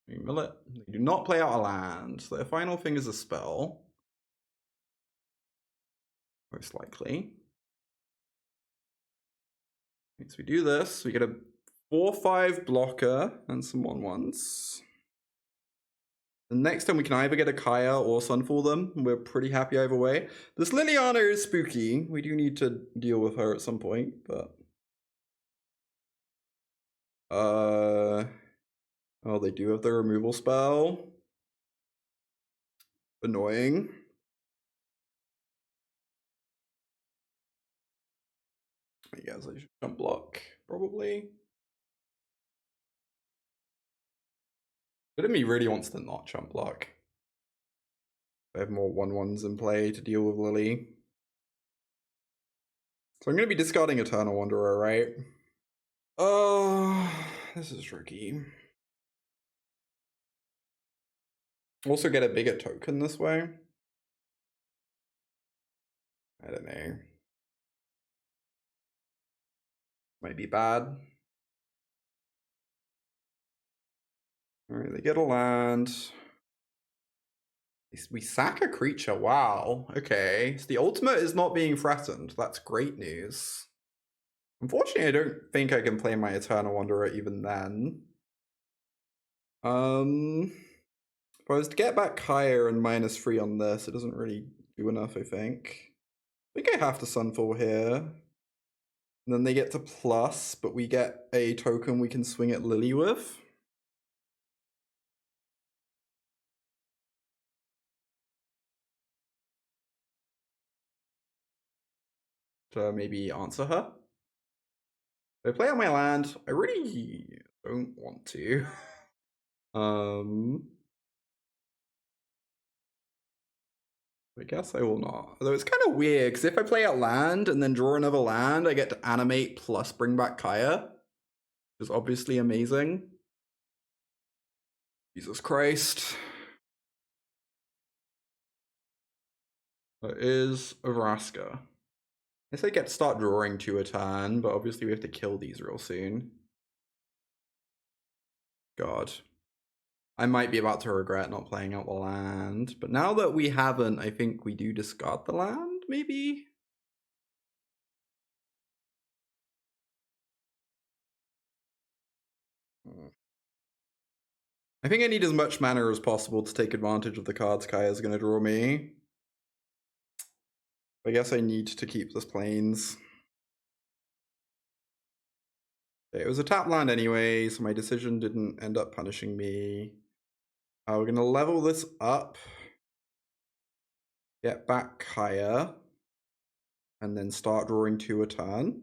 We mill it. They do not play out a land. So their final thing is a spell. Most likely. So we do this. We get a 4/5 blocker and some 1/1s. The next time we can either get a Kaya or Sunfall them. We're pretty happy either way. This Liliana is spooky. We do need to deal with her at some point, but... Oh, they do have the removal spell. Annoying. I guess I should jump block, probably. But of me really wants to not jump block. I have more 1/1s in play to deal with Lily. So I'm going to be discarding Eternal Wanderer, right? Oh, this is tricky. Also get a bigger token this way. I don't know. Might be bad. Alright, they get a land. We sack a creature, wow. Okay, so the ultimate is not being threatened. That's great news. Unfortunately, I don't think I can play my Eternal Wanderer even then. If I was to get back Kaya and -3 on this, it doesn't really do enough, I think. I think I have to Sunfall here. And then they get to plus, but we get a token we can swing at Lily with. To maybe answer her. If I play on my land, I really don't want to. I guess I will not. Although it's kind of weird, because if I play out land and then draw another land, I get to animate plus bring back Kaya. Which is obviously amazing. Jesus Christ. That is Vraska. I guess I get to start drawing 2 a turn, but obviously we have to kill these real soon. God. I might be about to regret not playing out the land, but now that we haven't, I think we do discard the land, maybe? I think I need as much mana as possible to take advantage of the cards Kaya's going to draw me. I guess I need to keep this Plains. Okay, it was a tap land anyway, so my decision didn't end up punishing me. We're going to level this up. Get back Kaya. and then start drawing 2 a turn.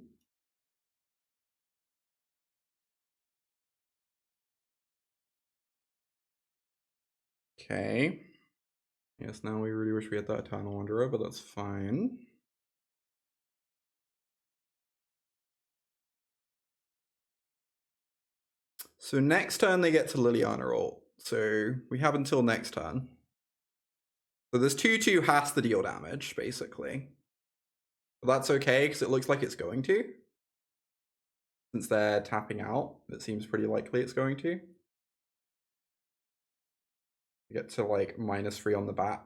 Okay. Yes, now we really wish we had that Eternal Wanderer, but that's fine. So next turn they get to Liliana ult. So we have until next turn. So this 2/2 has to deal damage, basically. But that's okay, because it looks like it's going to. Since they're tapping out, it seems pretty likely it's going to. We get to like -3 on the bat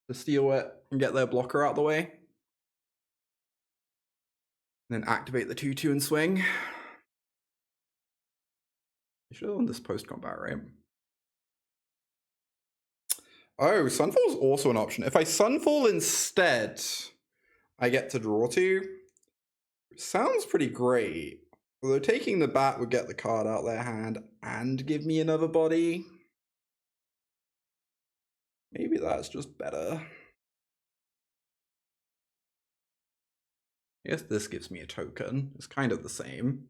to steal it and get their blocker out the way. And then activate the 2/2 and swing. You should have done this post-combat, right? Oh, Sunfall is also an option. If I Sunfall instead, I get to draw 2. Sounds pretty great. Although taking the bat would get the card out their hand and give me another body. Maybe that's just better. I guess this gives me a token. It's kind of the same.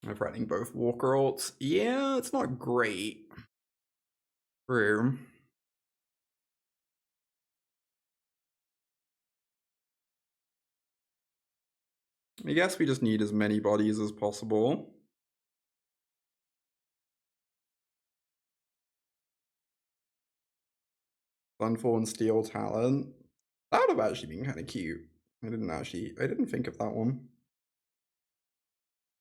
I'm threatening both Walker ults. Yeah, it's not great. True. I guess we just need as many bodies as possible. Sunfall and Steel Talent. That would have actually been kind of cute. I didn't think of that one.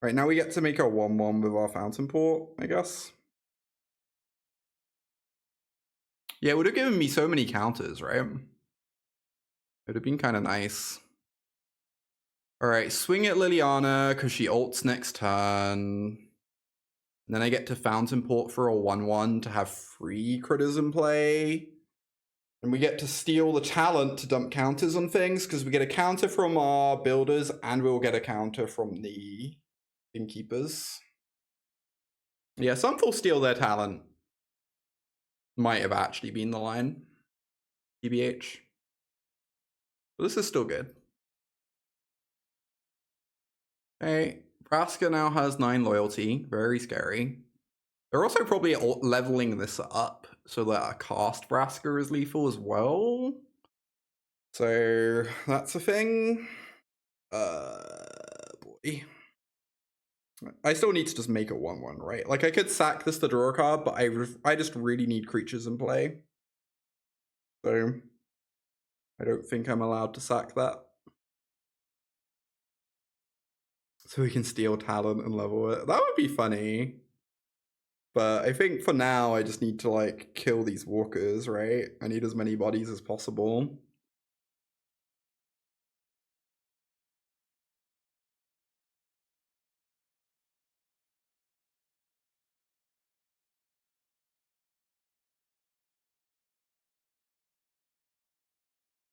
Right, now we get to make a 1/1 with our Fountainport, I guess. Yeah, it would have given me so many counters, right? It would have been kind of nice. Alright, swing at Liliana, because she ults next turn. And then I get to Fountainport for a 1/1 to have free critters in play. And we get to steal the talent to dump counters on things, because we get a counter from our builders, and we'll get a counter from the innkeepers. Yeah, Sunfall steal their talent might have actually been the line. TBH. But this is still good. Okay, Vraska now has 9 loyalty. Very scary. They're also probably leveling this up so that a cast Vraska is lethal as well. So that's a thing. Boy. I still need to just make a 1/1, right? Like, I could sack this to draw a card, but I just really need creatures in play. So I don't think I'm allowed to sack that. So we can steal talent and level it. That would be funny. But I think for now, I just need to, like, kill these walkers, right? I need as many bodies as possible.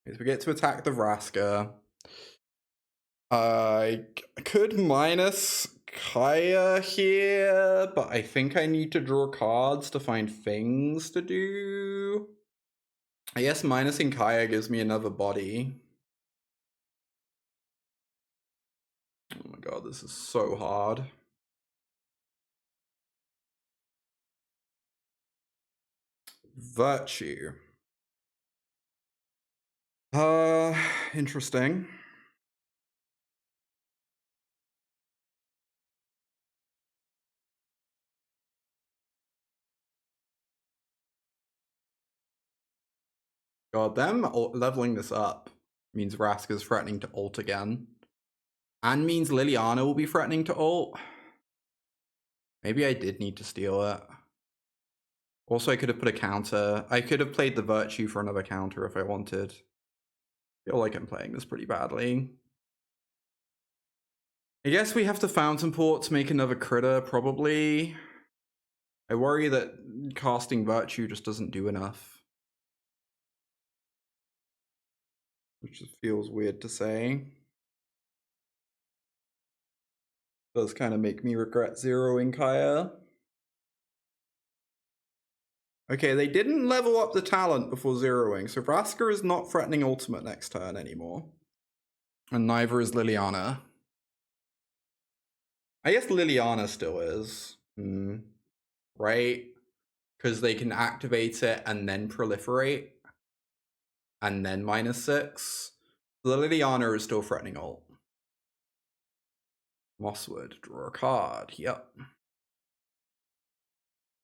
Okay, so we get to attack the Vraska. I could minus Kaya here, but I think I need to draw cards to find things to do. I guess minusing Kaya gives me another body. Oh my god, this is so hard. Virtue. Interesting. God, them leveling this up means Vraska's threatening to ult again. And means Liliana will be threatening to ult. Maybe I did need to steal it. Also, I could have put a counter. I could have played the Virtue for another counter if I wanted. I feel like I'm playing this pretty badly. I guess we have to Fountainport to make another critter, probably. I worry that casting Virtue just doesn't do enough. Which just feels weird to say. Does kind of make me regret zeroing Kaya. Okay, they didn't level up the talent before zeroing, so Vraska is not threatening ultimate next turn anymore. And neither is Liliana. I guess Liliana still is. Right? Because they can activate it and then proliferate. And then -6. The Liliana is still threatening ult. Mosswood, draw a card. Yep.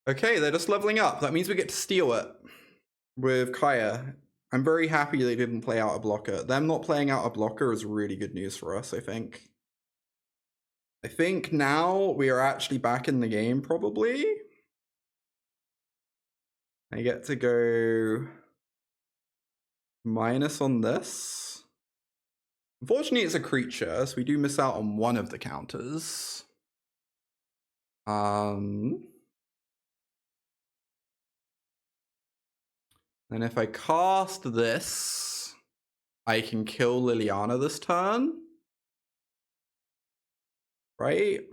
Okay, they're just leveling up. That means we get to steal it with Kaya. I'm very happy they didn't play out a blocker. Them not playing out a blocker is really good news for us, I think. I think now we are actually back in the game, probably. I get to go minus on this. Unfortunately, it's a creature, so we do miss out on one of the counters. And if I cast this, I can kill Liliana this turn. Right?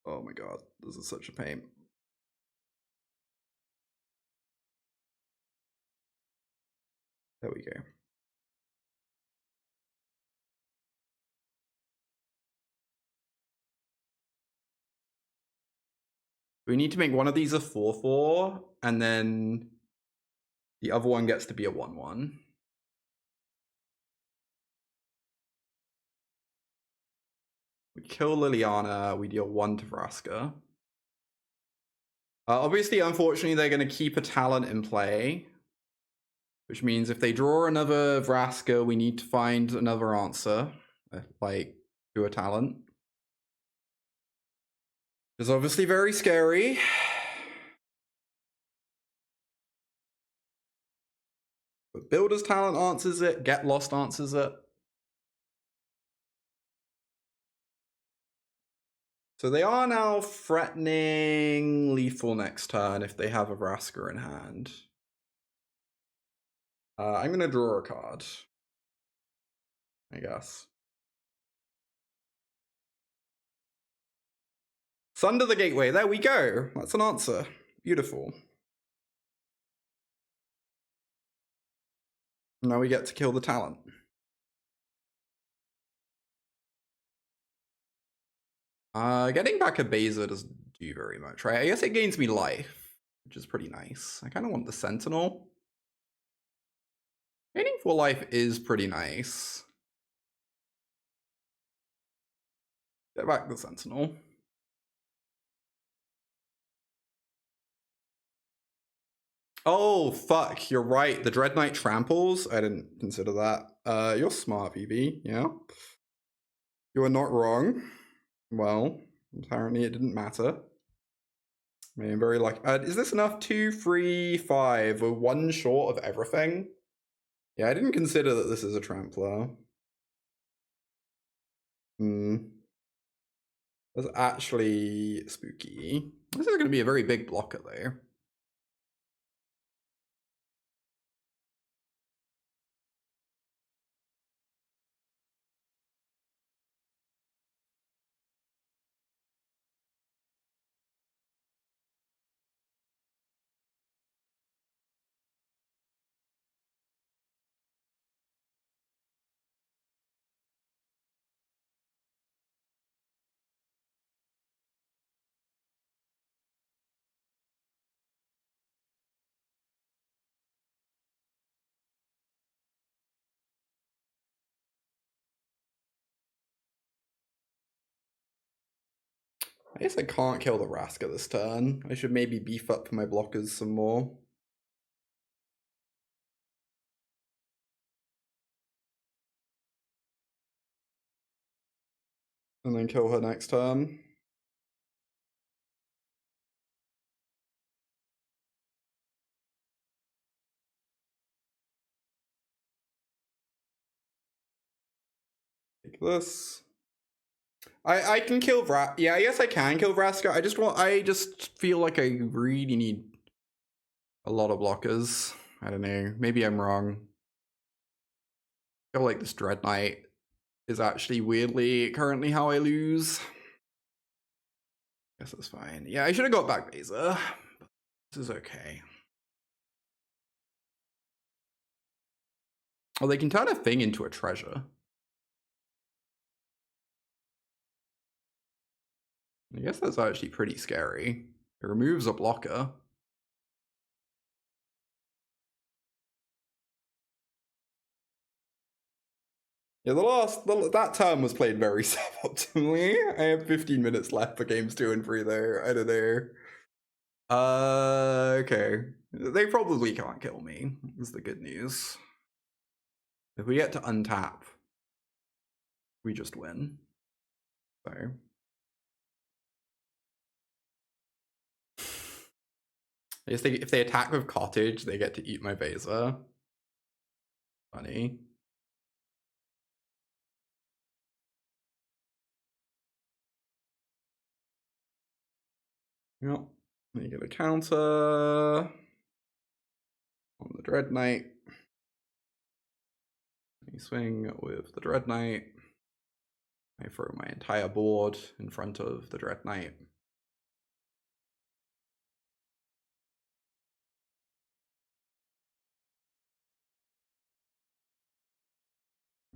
Oh my god, this is such a pain. There we go. We need to make one of these a 4/4, and then the other one gets to be a 1/1. We kill Liliana, we deal 1 to Vraska. Obviously, unfortunately, they're going to keep a talent in play. Which means if they draw another Vraska, we need to find another answer. Like, do a talent. It's obviously very scary. But Builder's Talent answers it, Get Lost answers it. So they are now threatening lethal next turn if they have a Vraska in hand. I'm going to draw a card, I guess. Sunder the Gateway, there we go. That's an answer. Beautiful. Now we get to kill the talent. Getting back a Beza doesn't do very much, right? I guess it gains me life, which is pretty nice. I kind of want the Sentinel. Gaining 4 life is pretty nice. Get back the Sentinel. Oh, fuck, you're right. The Dread Knight tramples? I didn't consider that. You're smart, VB, yeah. You are not wrong. Well, apparently it didn't matter. I mean, very lucky. Is this enough? 2, 3, 5. We're 1 short of everything. Yeah, I didn't consider that this is a trampler. That's actually spooky. This is going to be a very big blocker, though. I guess I can't kill the Vraska this turn. I should maybe beef up my blockers some more. And then kill her next turn. Take this. I can kill yeah, I guess I can kill Vraska. I just feel like I really need a lot of blockers. I don't know. Maybe I'm wrong. feel like this Dread Knight is actually weirdly currently how I lose. Guess that's fine. Yeah, I should have got back Beza. This is okay. Well, they can turn a thing into a treasure. I guess that's actually pretty scary. It removes a blocker. Yeah, that turn was played very suboptimally. I have 15 minutes left for games 2 and 3 though. I don't know. Okay. They probably can't kill me, is the good news. If we get to untap, we just win. So. I guess if they attack with Cottage, they get to eat my Beza. Funny. Yep. You get a counter on the Dread Knight. You swing with the Dread Knight. I throw my entire board in front of the Dread Knight.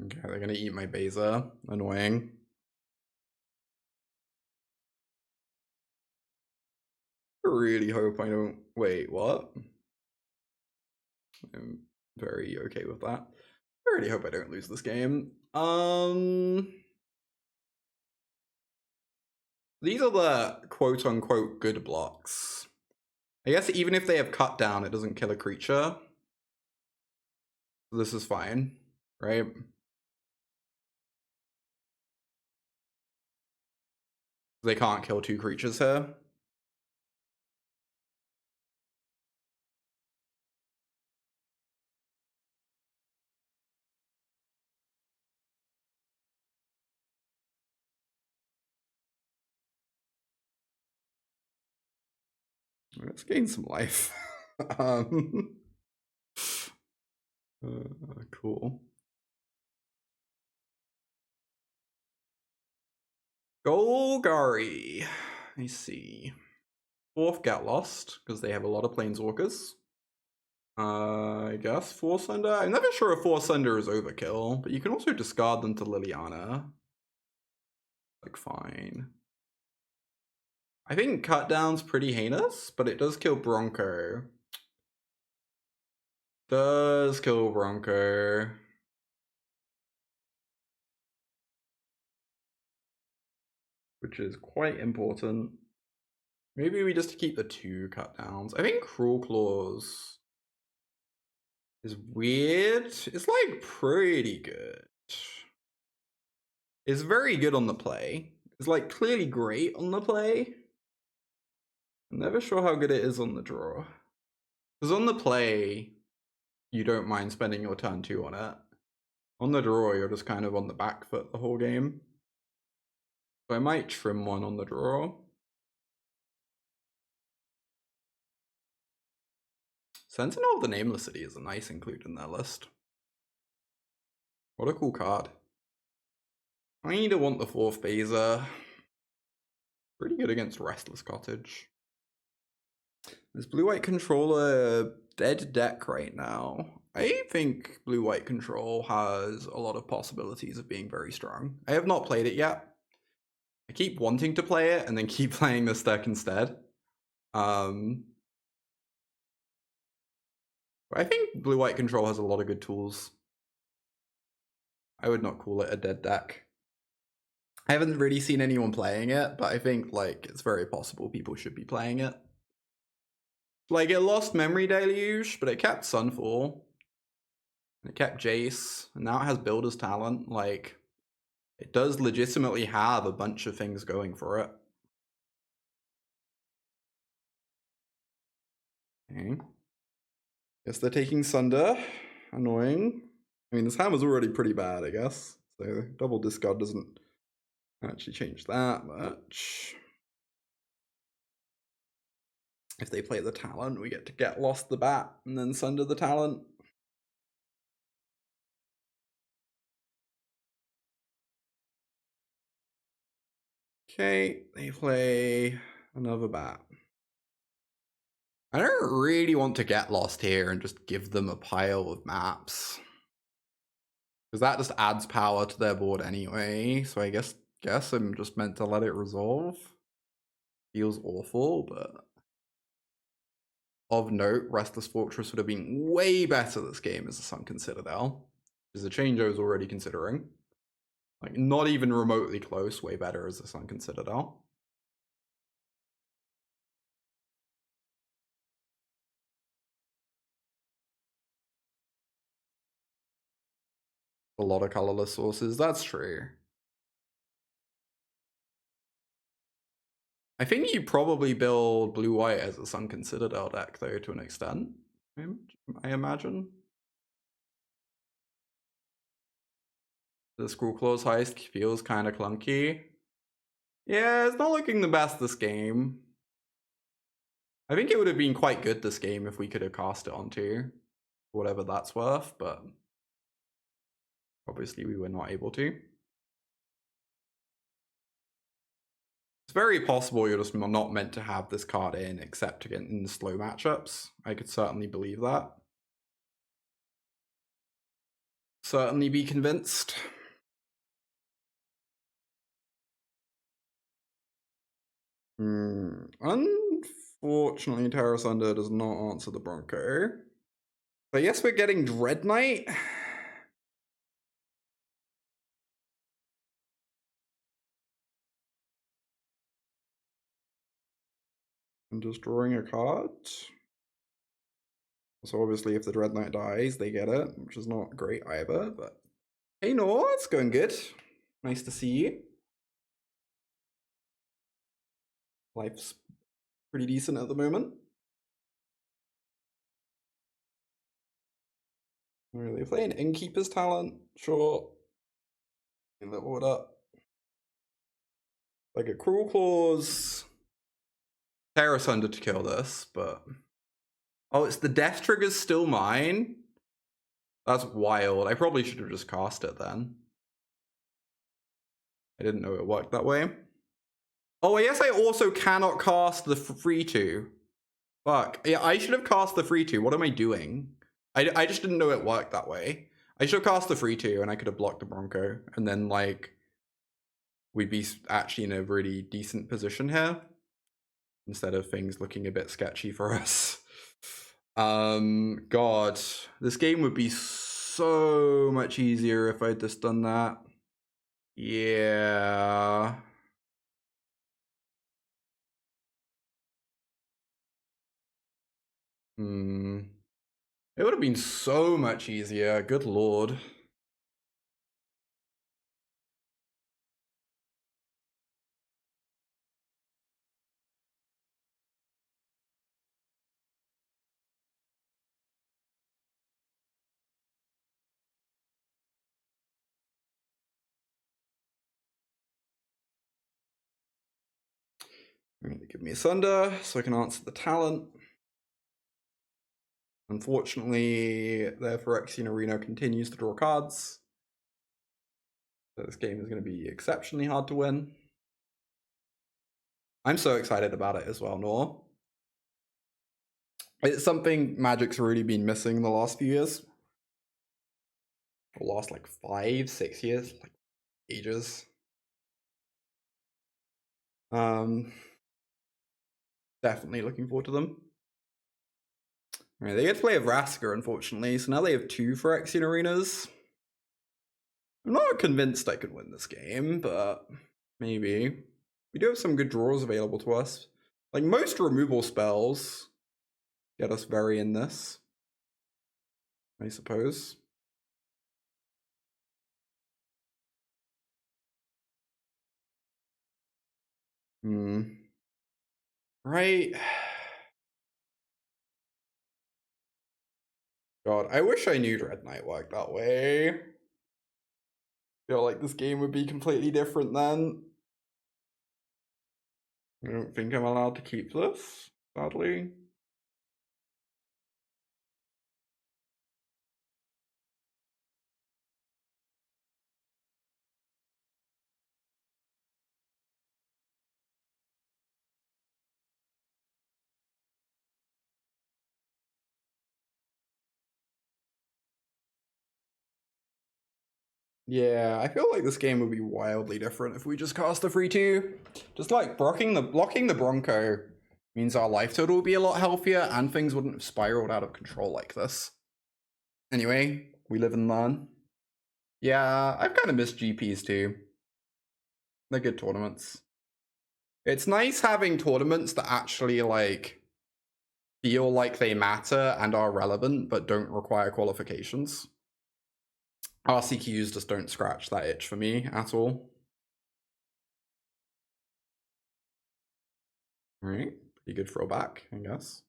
Okay, they're gonna eat my Beza. Annoying. I really hope I don't. Wait, what? I'm very okay with that. I really hope I don't lose this game. These are the quote-unquote good blocks. I guess even if they have cut down, it doesn't kill a creature. This is fine, right? They can't kill 2 creatures here. Let's gain some life. Cool. Golgari. I see. 4th get lost because they have a lot of planeswalkers. I guess 4 Sunder. I'm never sure if 4 Sunder is overkill, but you can also discard them to Liliana. Like, fine. I think cut down's pretty heinous, but it does kill Bronco. Does kill Bronco. Which is quite important. Maybe we just keep the 2 cut downs. I think Cruelclaws is weird. It's like pretty good. It's very good on the play. It's like clearly great on the play. I'm never sure how good it is on the draw. Because on the play, you don't mind spending your turn 2 on it. On the draw, you're just kind of on the back foot the whole game. So I might trim one on the draw. Sentinel of the Nameless City is a nice include in their list. What a cool card. I either want the 4th Beza. Pretty good against Restless Cottage. This blue-white controller dead deck right now. I think blue-white control has a lot of possibilities of being very strong. I have not played it yet. I keep wanting to play it and then keep playing this deck instead. But I think blue-white control has a lot of good tools. I would not call it a dead deck. I haven't really seen anyone playing it, but I think like it's very possible people should be playing it. Like it lost Memory Deluge, but it kept Sunfall. And it kept Jace, and now it has Builder's Talent. Like, it does legitimately have a bunch of things going for it. Okay. Guess they're taking Sunder. Annoying. I mean, this hand was already pretty bad, I guess. So double discard doesn't actually change that much. If they play the Talent, we get to get lost the bat and then Sunder the Talent. Okay, they play another bat. I don't really want to get lost here and just give them a pile of maps, because that just adds power to their board anyway. So I guess I'm just meant to let it resolve. Feels awful, but of note, Restless Fortress would have been way better this game as a Sunken Citadel, which is a change I was already considering. Like, not even remotely close, way better as a Sunken Citadel. A lot of colorless sources, that's true. I think you probably build blue-white as a Sunken Citadel deck, though, to an extent, I imagine. The Cruelclaw's Heist feels kind of clunky. Yeah, it's not looking the best this game. I think it would have been quite good this game if we could have cast it onto, whatever that's worth, but obviously we were not able to. It's very possible you're just not meant to have this card in except in the slow matchups. I could certainly believe that. Certainly be convinced. Unfortunately, Terra Sunder does not answer the Bronco. So yes, we're getting Dread Knight. And just drawing a card. So obviously if the Dread Knight dies, they get it, which is not great either, but hey, no, it's going good. Nice to see you. Life's pretty decent at the moment. Really playing Innkeeper's Talent, sure. Level it up. Like a Cruelclaw's Terra Sunder to kill this, but oh, it's the death trigger's still mine. That's wild. I probably should have just cast it then. I didn't know it worked that way. Oh, I guess I also cannot cast the free 2. Fuck. Yeah, I should have cast the free 2. What am I doing? I just didn't know it worked that way. I should have cast the free 2 and I could have blocked the Bronco. And then, like, we'd be actually in a really decent position here. Instead of things looking a bit sketchy for us. God. This game would be so much easier if I'd just done that. Yeah. It would have been so much easier. Good lord. Give me a Sunder so I can answer the talent. Unfortunately, their Phyrexian Arena continues to draw cards. So this game is going to be exceptionally hard to win. I'm so excited about it as well, Nor. It's something Magic's really been missing the last few years. The last like 5-6 years, like ages. Definitely looking forward to them. Right, they get to play a Vraska, unfortunately, so now they have 2 Phyrexian Arenas. I'm not convinced I could win this game, but maybe. We do have some good draws available to us. Like, most removal spells get us very in this, I suppose. Right. God, I wish I knew Dread Knight worked that way. I feel like this game would be completely different then. I don't think I'm allowed to keep this, sadly. Yeah, I feel like this game would be wildly different if we just cast a 3-2. Just like blocking the Bronco means our life total would be a lot healthier and things wouldn't have spiraled out of control like this. Anyway, we live and learn. Yeah, I've kind of missed GPs too. They're good tournaments. It's nice having tournaments that actually like feel like they matter and are relevant but don't require qualifications. RCQs just don't scratch that itch for me at all. Alright, pretty good throwback, I guess.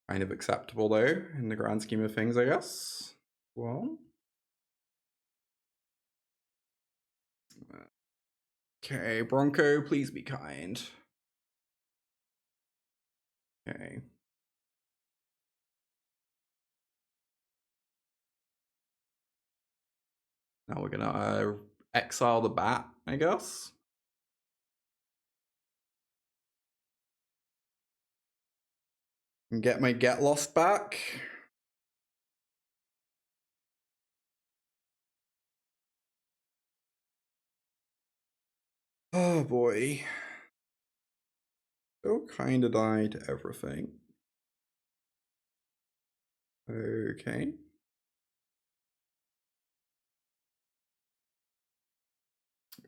Kind of acceptable though, in the grand scheme of things, I guess. Well. Okay, Bronco, please be kind. Okay. Now we're gonna exile the bat, I guess. And get my Get Lost back. Oh boy. So kinda die to everything. Okay.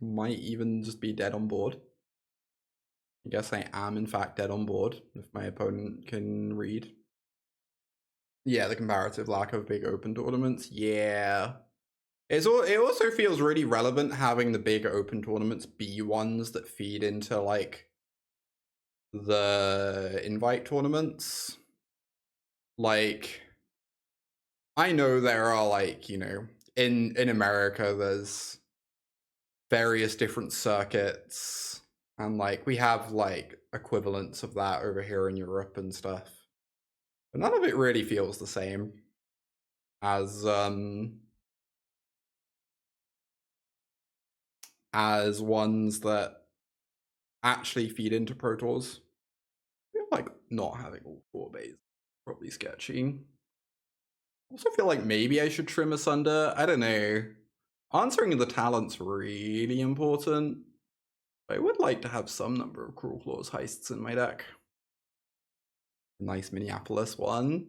Might even just be dead on board. I guess I am in fact dead on board if my opponent can read. Yeah, the comparative lack of big open tournaments. Yeah. It also feels really relevant having the big open tournaments be ones that feed into like the invite tournaments. Like, I know there are like, you know, in America there's various different circuits and like we have like equivalents of that over here in Europe and stuff. But none of it really feels the same as ones that actually feed into Pro Tours. I feel like not having all 4 bays probably sketchy. Also feel like maybe I should trim Sunder. I don't know. Answering the talent's really important. I would like to have some number of Cruelclaw's heists in my deck. Nice Minneapolis one.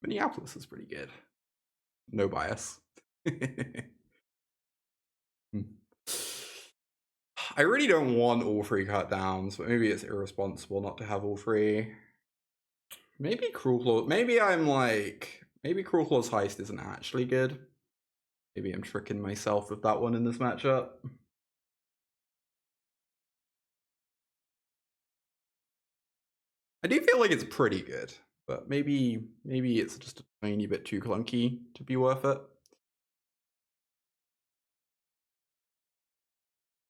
Minneapolis is pretty good. No bias. I really don't want all 3 cut downs, but maybe it's irresponsible not to have all 3. Maybe Cruelclaw. Maybe Cruelclaw's heist isn't actually good. Maybe I'm tricking myself with that one in this matchup. I do feel like it's pretty good, but maybe it's just a tiny bit too clunky to be worth it.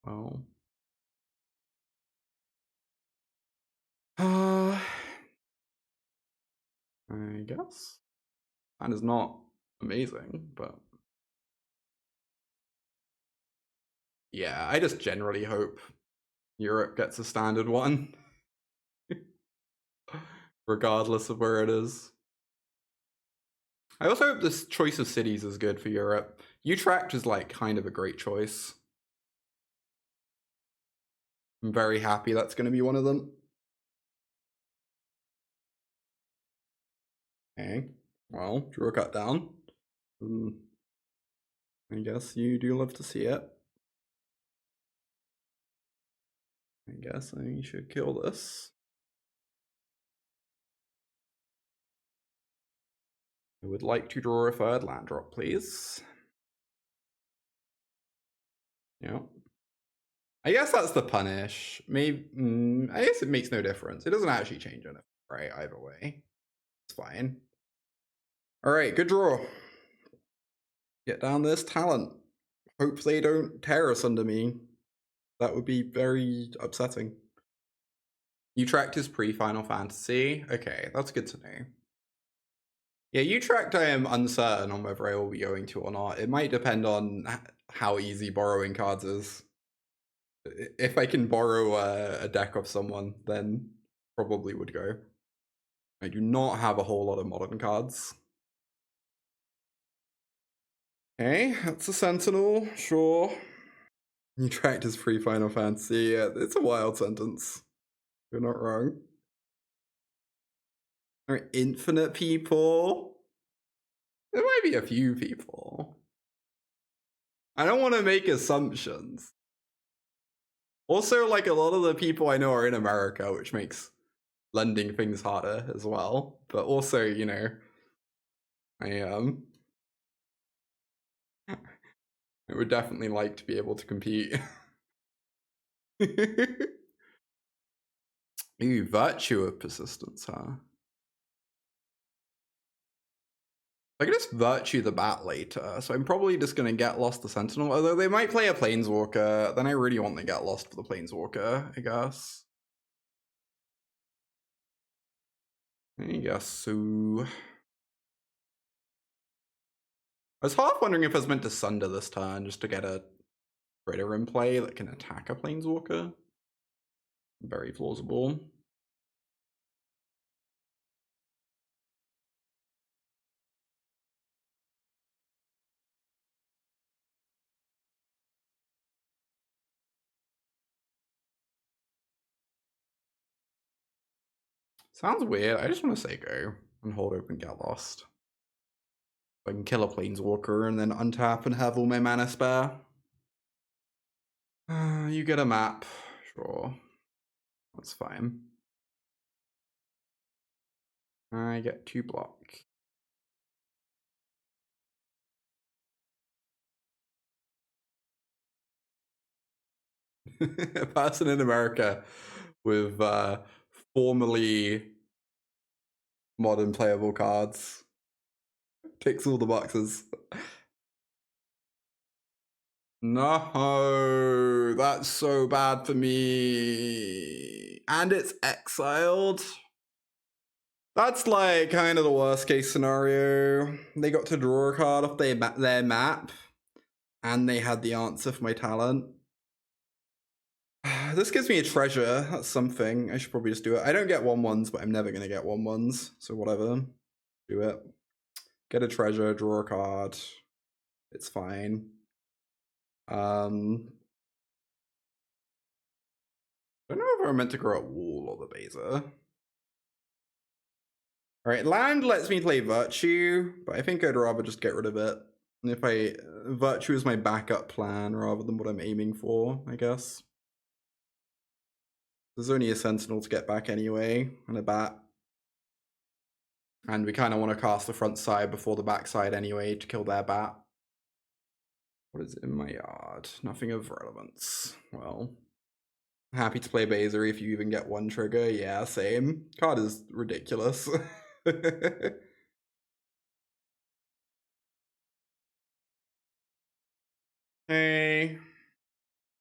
Well. I guess. That is not amazing, but yeah, I just generally hope Europe gets a standard one. Regardless of where it is. I also hope this choice of cities is good for Europe. Utrecht is like kind of a great choice. I'm very happy that's going to be one of them. Okay, well, drew a cut down. I guess you do love to see it. I guess I should kill this. I would like to draw a 3rd land drop, please. Yeah. I guess that's the punish. Maybe I guess it makes no difference. It doesn't actually change anything, right? Either way. It's fine. Alright, good draw. Get down this talent. Hope they don't tear us under me. That would be very upsetting. Utrecht is pre-Final Fantasy. Okay, that's good to know. Yeah, Utrecht I am uncertain on whether I will be going to or not. It might depend on how easy borrowing cards is. If I can borrow a deck of someone, then probably would go. I do not have a whole lot of modern cards. Okay, that's a Sentinel, sure. You tracked as free Final Fantasy. Yeah, it's a wild sentence. You're not wrong. There are infinite people. There might be a few people. I don't want to make assumptions. Also, like, a lot of the people I know are in America, which makes lending things harder as well. But also, you know, I would definitely like to be able to compete. Ooh, virtue of persistence, huh? I can just virtue the bat later, so I'm probably just gonna get lost the Sentinel, although they might play a Planeswalker, then I really want to get lost for the Planeswalker, I guess. I guess so. I was half wondering if I was meant to Sunder this turn just to get a critter in play that can attack a Planeswalker. Very plausible. Sounds weird. I just want to say go and hold open, get lost. I can kill a Planeswalker and then untap and have all my mana spare. You get a map. Sure. That's fine. I get 2 block. A person in America with formerly modern playable cards. Ticks all the boxes. No, that's so bad for me. And it's exiled. That's like kind of the worst case scenario. They got to draw a card off their map, and they had the answer for my talent. This gives me a treasure. That's something. I should probably just do it. I don't get 1/1s, but I'm never going to get 1/1s. So whatever. Do it. Get a treasure, draw a card. It's fine. I don't know if I'm meant to grow a wall or the Beza. Alright, land lets me play Virtue, but I think I'd rather just get rid of it. And if Virtue is my backup plan rather than what I'm aiming for, I guess. There's only a Sentinel to get back anyway, and a bat. And we kind of want to cast the front side before the back side anyway to kill their bat. What is in my yard? Nothing of relevance. Well, happy to play Beza if you even get 1 trigger. Yeah, same. Card is ridiculous. Hey.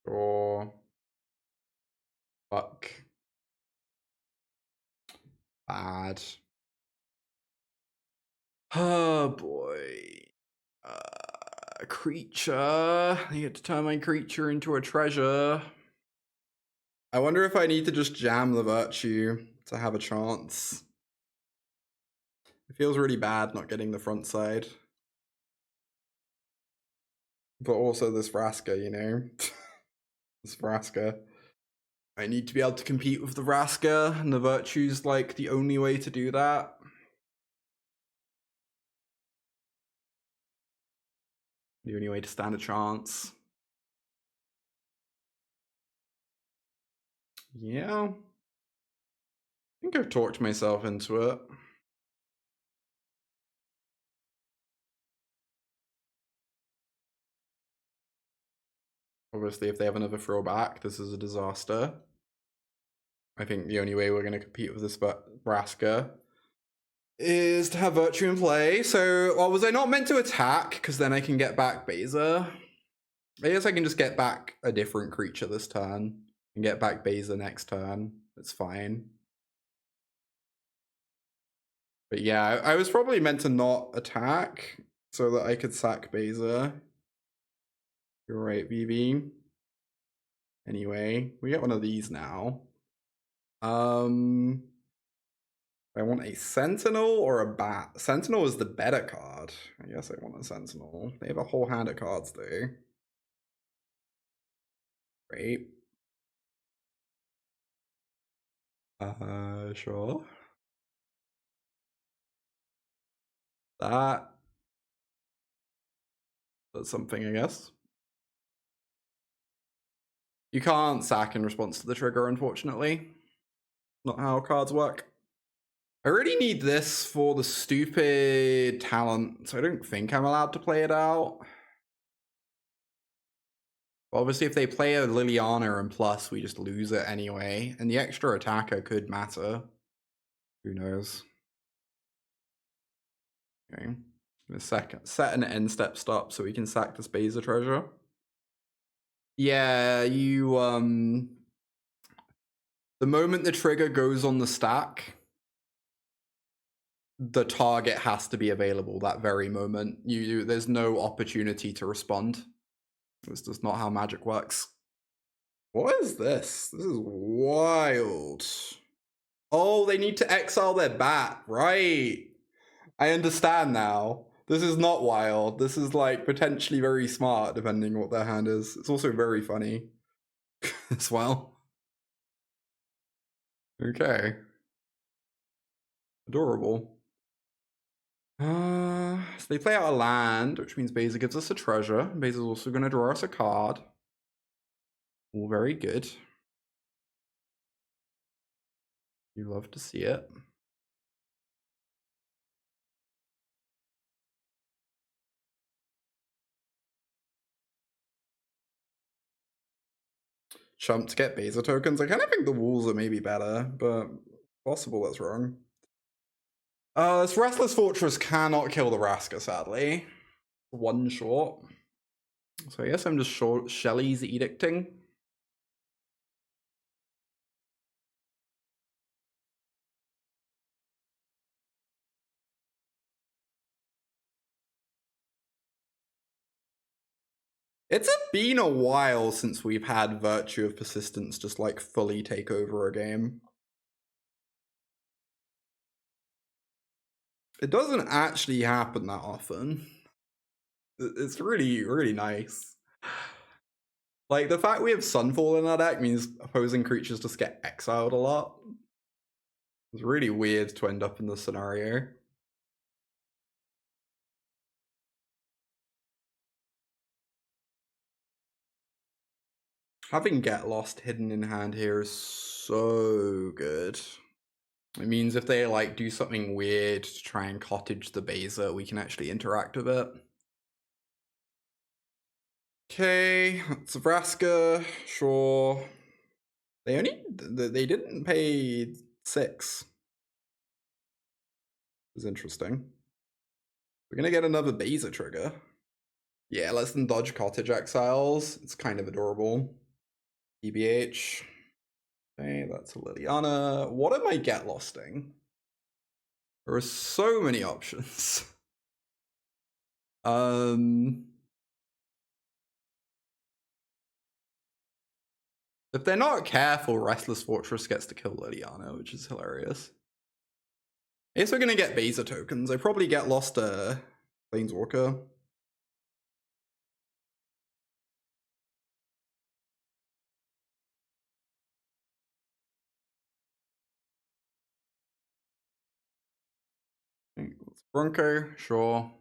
Sure. Fuck. Bad. Oh boy. Creature. I get to turn my creature into a treasure. I wonder if I need to just jam the Virtue to have a chance. It feels really bad not getting the front side. But also this Vraska, you know? This Vraska. I need to be able to compete with the Vraska, and the Virtue's like the only way to do that. The only way to stand a chance. Yeah. I think I've talked myself into it. Obviously, if they have another throwback, this is a disaster. I think the only way we're going to compete with this Vraska is to have Virtue in play. So, well, was I not meant to attack? Because then I can get back Beza. I guess I can just get back a different creature this turn and get back Beza next turn. It's fine. But yeah, I was probably meant to not attack so that I could sack Beza. You're right, VV. Anyway, we get one of these now. I want a Sentinel or a Bat. Sentinel is the better card. bad. I guess I want a Sentinel. They have a whole hand of cards though. Great. Sure. That's something, I guess. You can't sack in response to the trigger, unfortunately. Not how cards work. I really need this for the stupid talent, so I don't think I'm allowed to play it out. Obviously, if they play a Liliana and plus, we just lose it anyway. And the extra attacker could matter. Who knows? Okay. A second. Set an end step stop so we can sack this Beza treasure. Yeah, you the moment the trigger goes on the stack, the target has to be available that very moment. There's no opportunity to respond. This is not how Magic works. What is this? This is wild. Oh, they need to exile their bat, right? I understand now. This is not wild. This is like potentially very smart, depending what their hand is. It's also very funny as well. Okay. Adorable. So they play out a land, which means Beza gives us a treasure. Beza's also going to draw us a card. All very good. You love to see it. Chump to get Beza tokens. I kind of think the walls are maybe better, but possible that's wrong. This Restless Fortress cannot kill the Raska, sadly. One short. So I guess I'm just short Shelly's Edicting. It's been a while since we've had Virtue of Persistence just like fully take over a game. It doesn't actually happen that often. It's really, really nice. Like, the fact we have Sunfall in our deck means opposing creatures just get exiled a lot. It's really weird to end up in this scenario. Having Get Lost hidden in hand here is so good. It means if they like do something weird to try and cottage the Beza, we can actually interact with it. Okay, that's Vraska, sure. They didn't pay 6. It's interesting. We're gonna get another Beza trigger. Yeah, less than dodge Cottage Exiles. It's kind of adorable. EBH. Okay, that's a Liliana. What am I get losting? There are so many options. If they're not careful, Restless Fortress gets to kill Liliana, which is hilarious. I guess we're gonna get Beza tokens. I probably get lost a Planeswalker. Bronco, sure.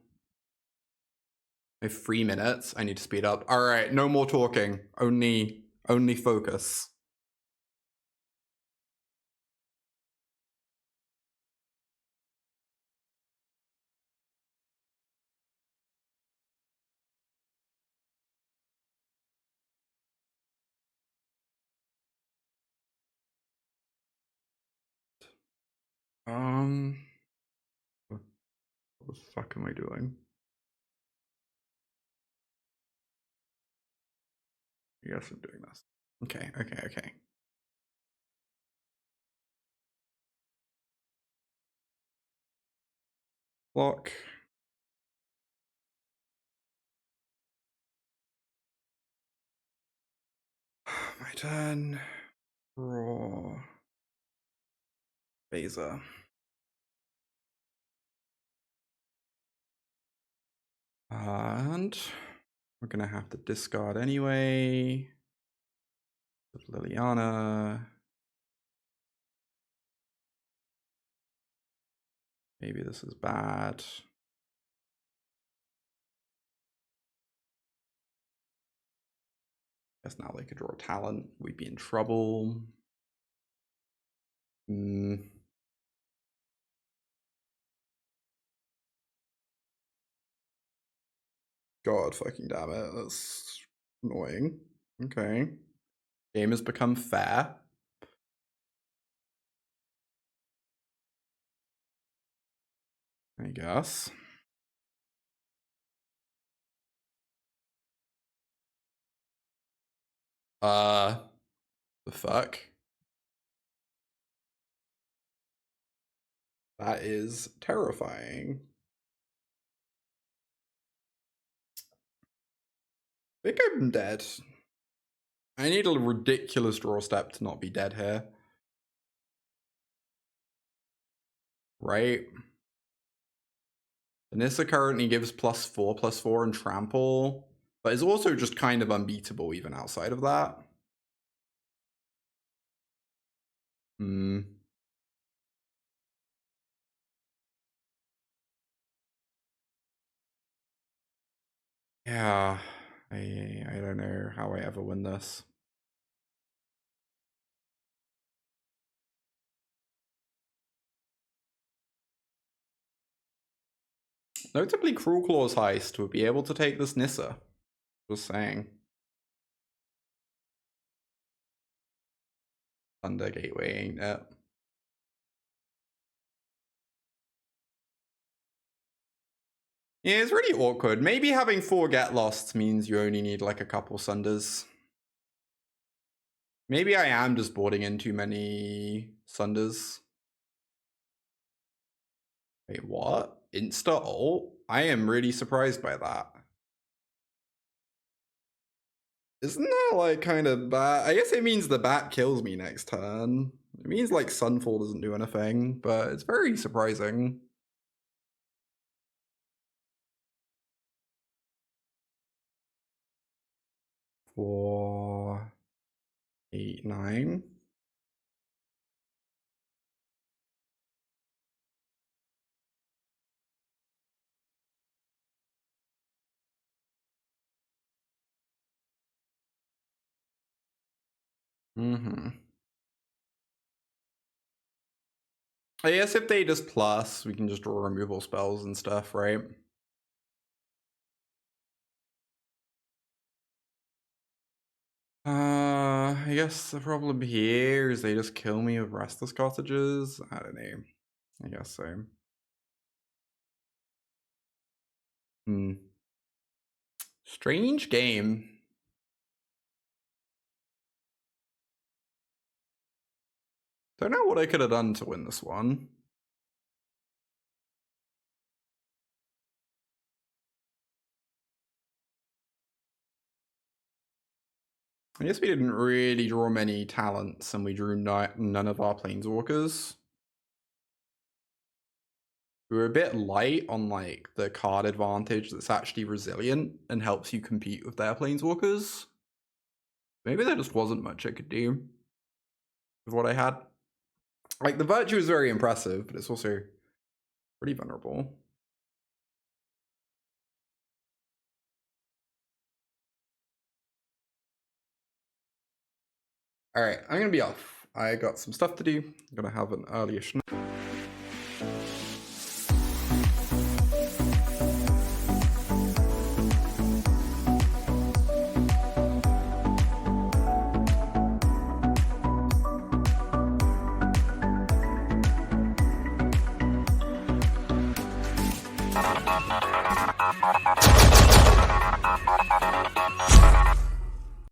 I have 3 minutes. I need to speed up. All right, no more talking. Only focus. What the fuck am I doing? Yes, I'm doing this. Okay. Block. My turn. Draw. Beza. And we're gonna have to discard anyway. With Liliana. Maybe this is bad. Guess now they could draw a talent. We'd be in trouble. God fucking damn it. That's annoying. Okay. Game has become fair. I guess. The fuck? That is terrifying. I think I'm dead. I need a ridiculous draw step to not be dead here. Right? Anissa currently gives +4/+4 and trample, but is also just kind of unbeatable even outside of that. Yeah, I don't know how I ever win this. Notably, Cruelclaw's Heist would be able to take this Nissa. Just saying. Sunder the Gateway, ain't it? Yeah, it's really awkward. Maybe having 4 get lost means you only need like a couple Sunders. Maybe I am just boarding in too many Sunders. Wait, what? Insta ult? I am really surprised by that. Isn't that like kind of bad? I guess it means the bat kills me next turn. It means like Sunfall doesn't do anything, but it's very surprising. 4, 8, 9. I guess if they just plus, we can just draw removal spells and stuff, right? I guess the problem here is they just kill me with Restless Cottages. I don't know. I guess so. Strange game. Don't know what I could have done to win this one. I guess we didn't really draw many talents and we drew none of our planeswalkers. We were a bit light on like the card advantage that's actually resilient and helps you compete with their planeswalkers. Maybe there just wasn't much I could do with what I had. Like the virtue is very impressive, but it's also pretty vulnerable. All right, I'm gonna be off. I got some stuff to do. I'm gonna have an early-ish night.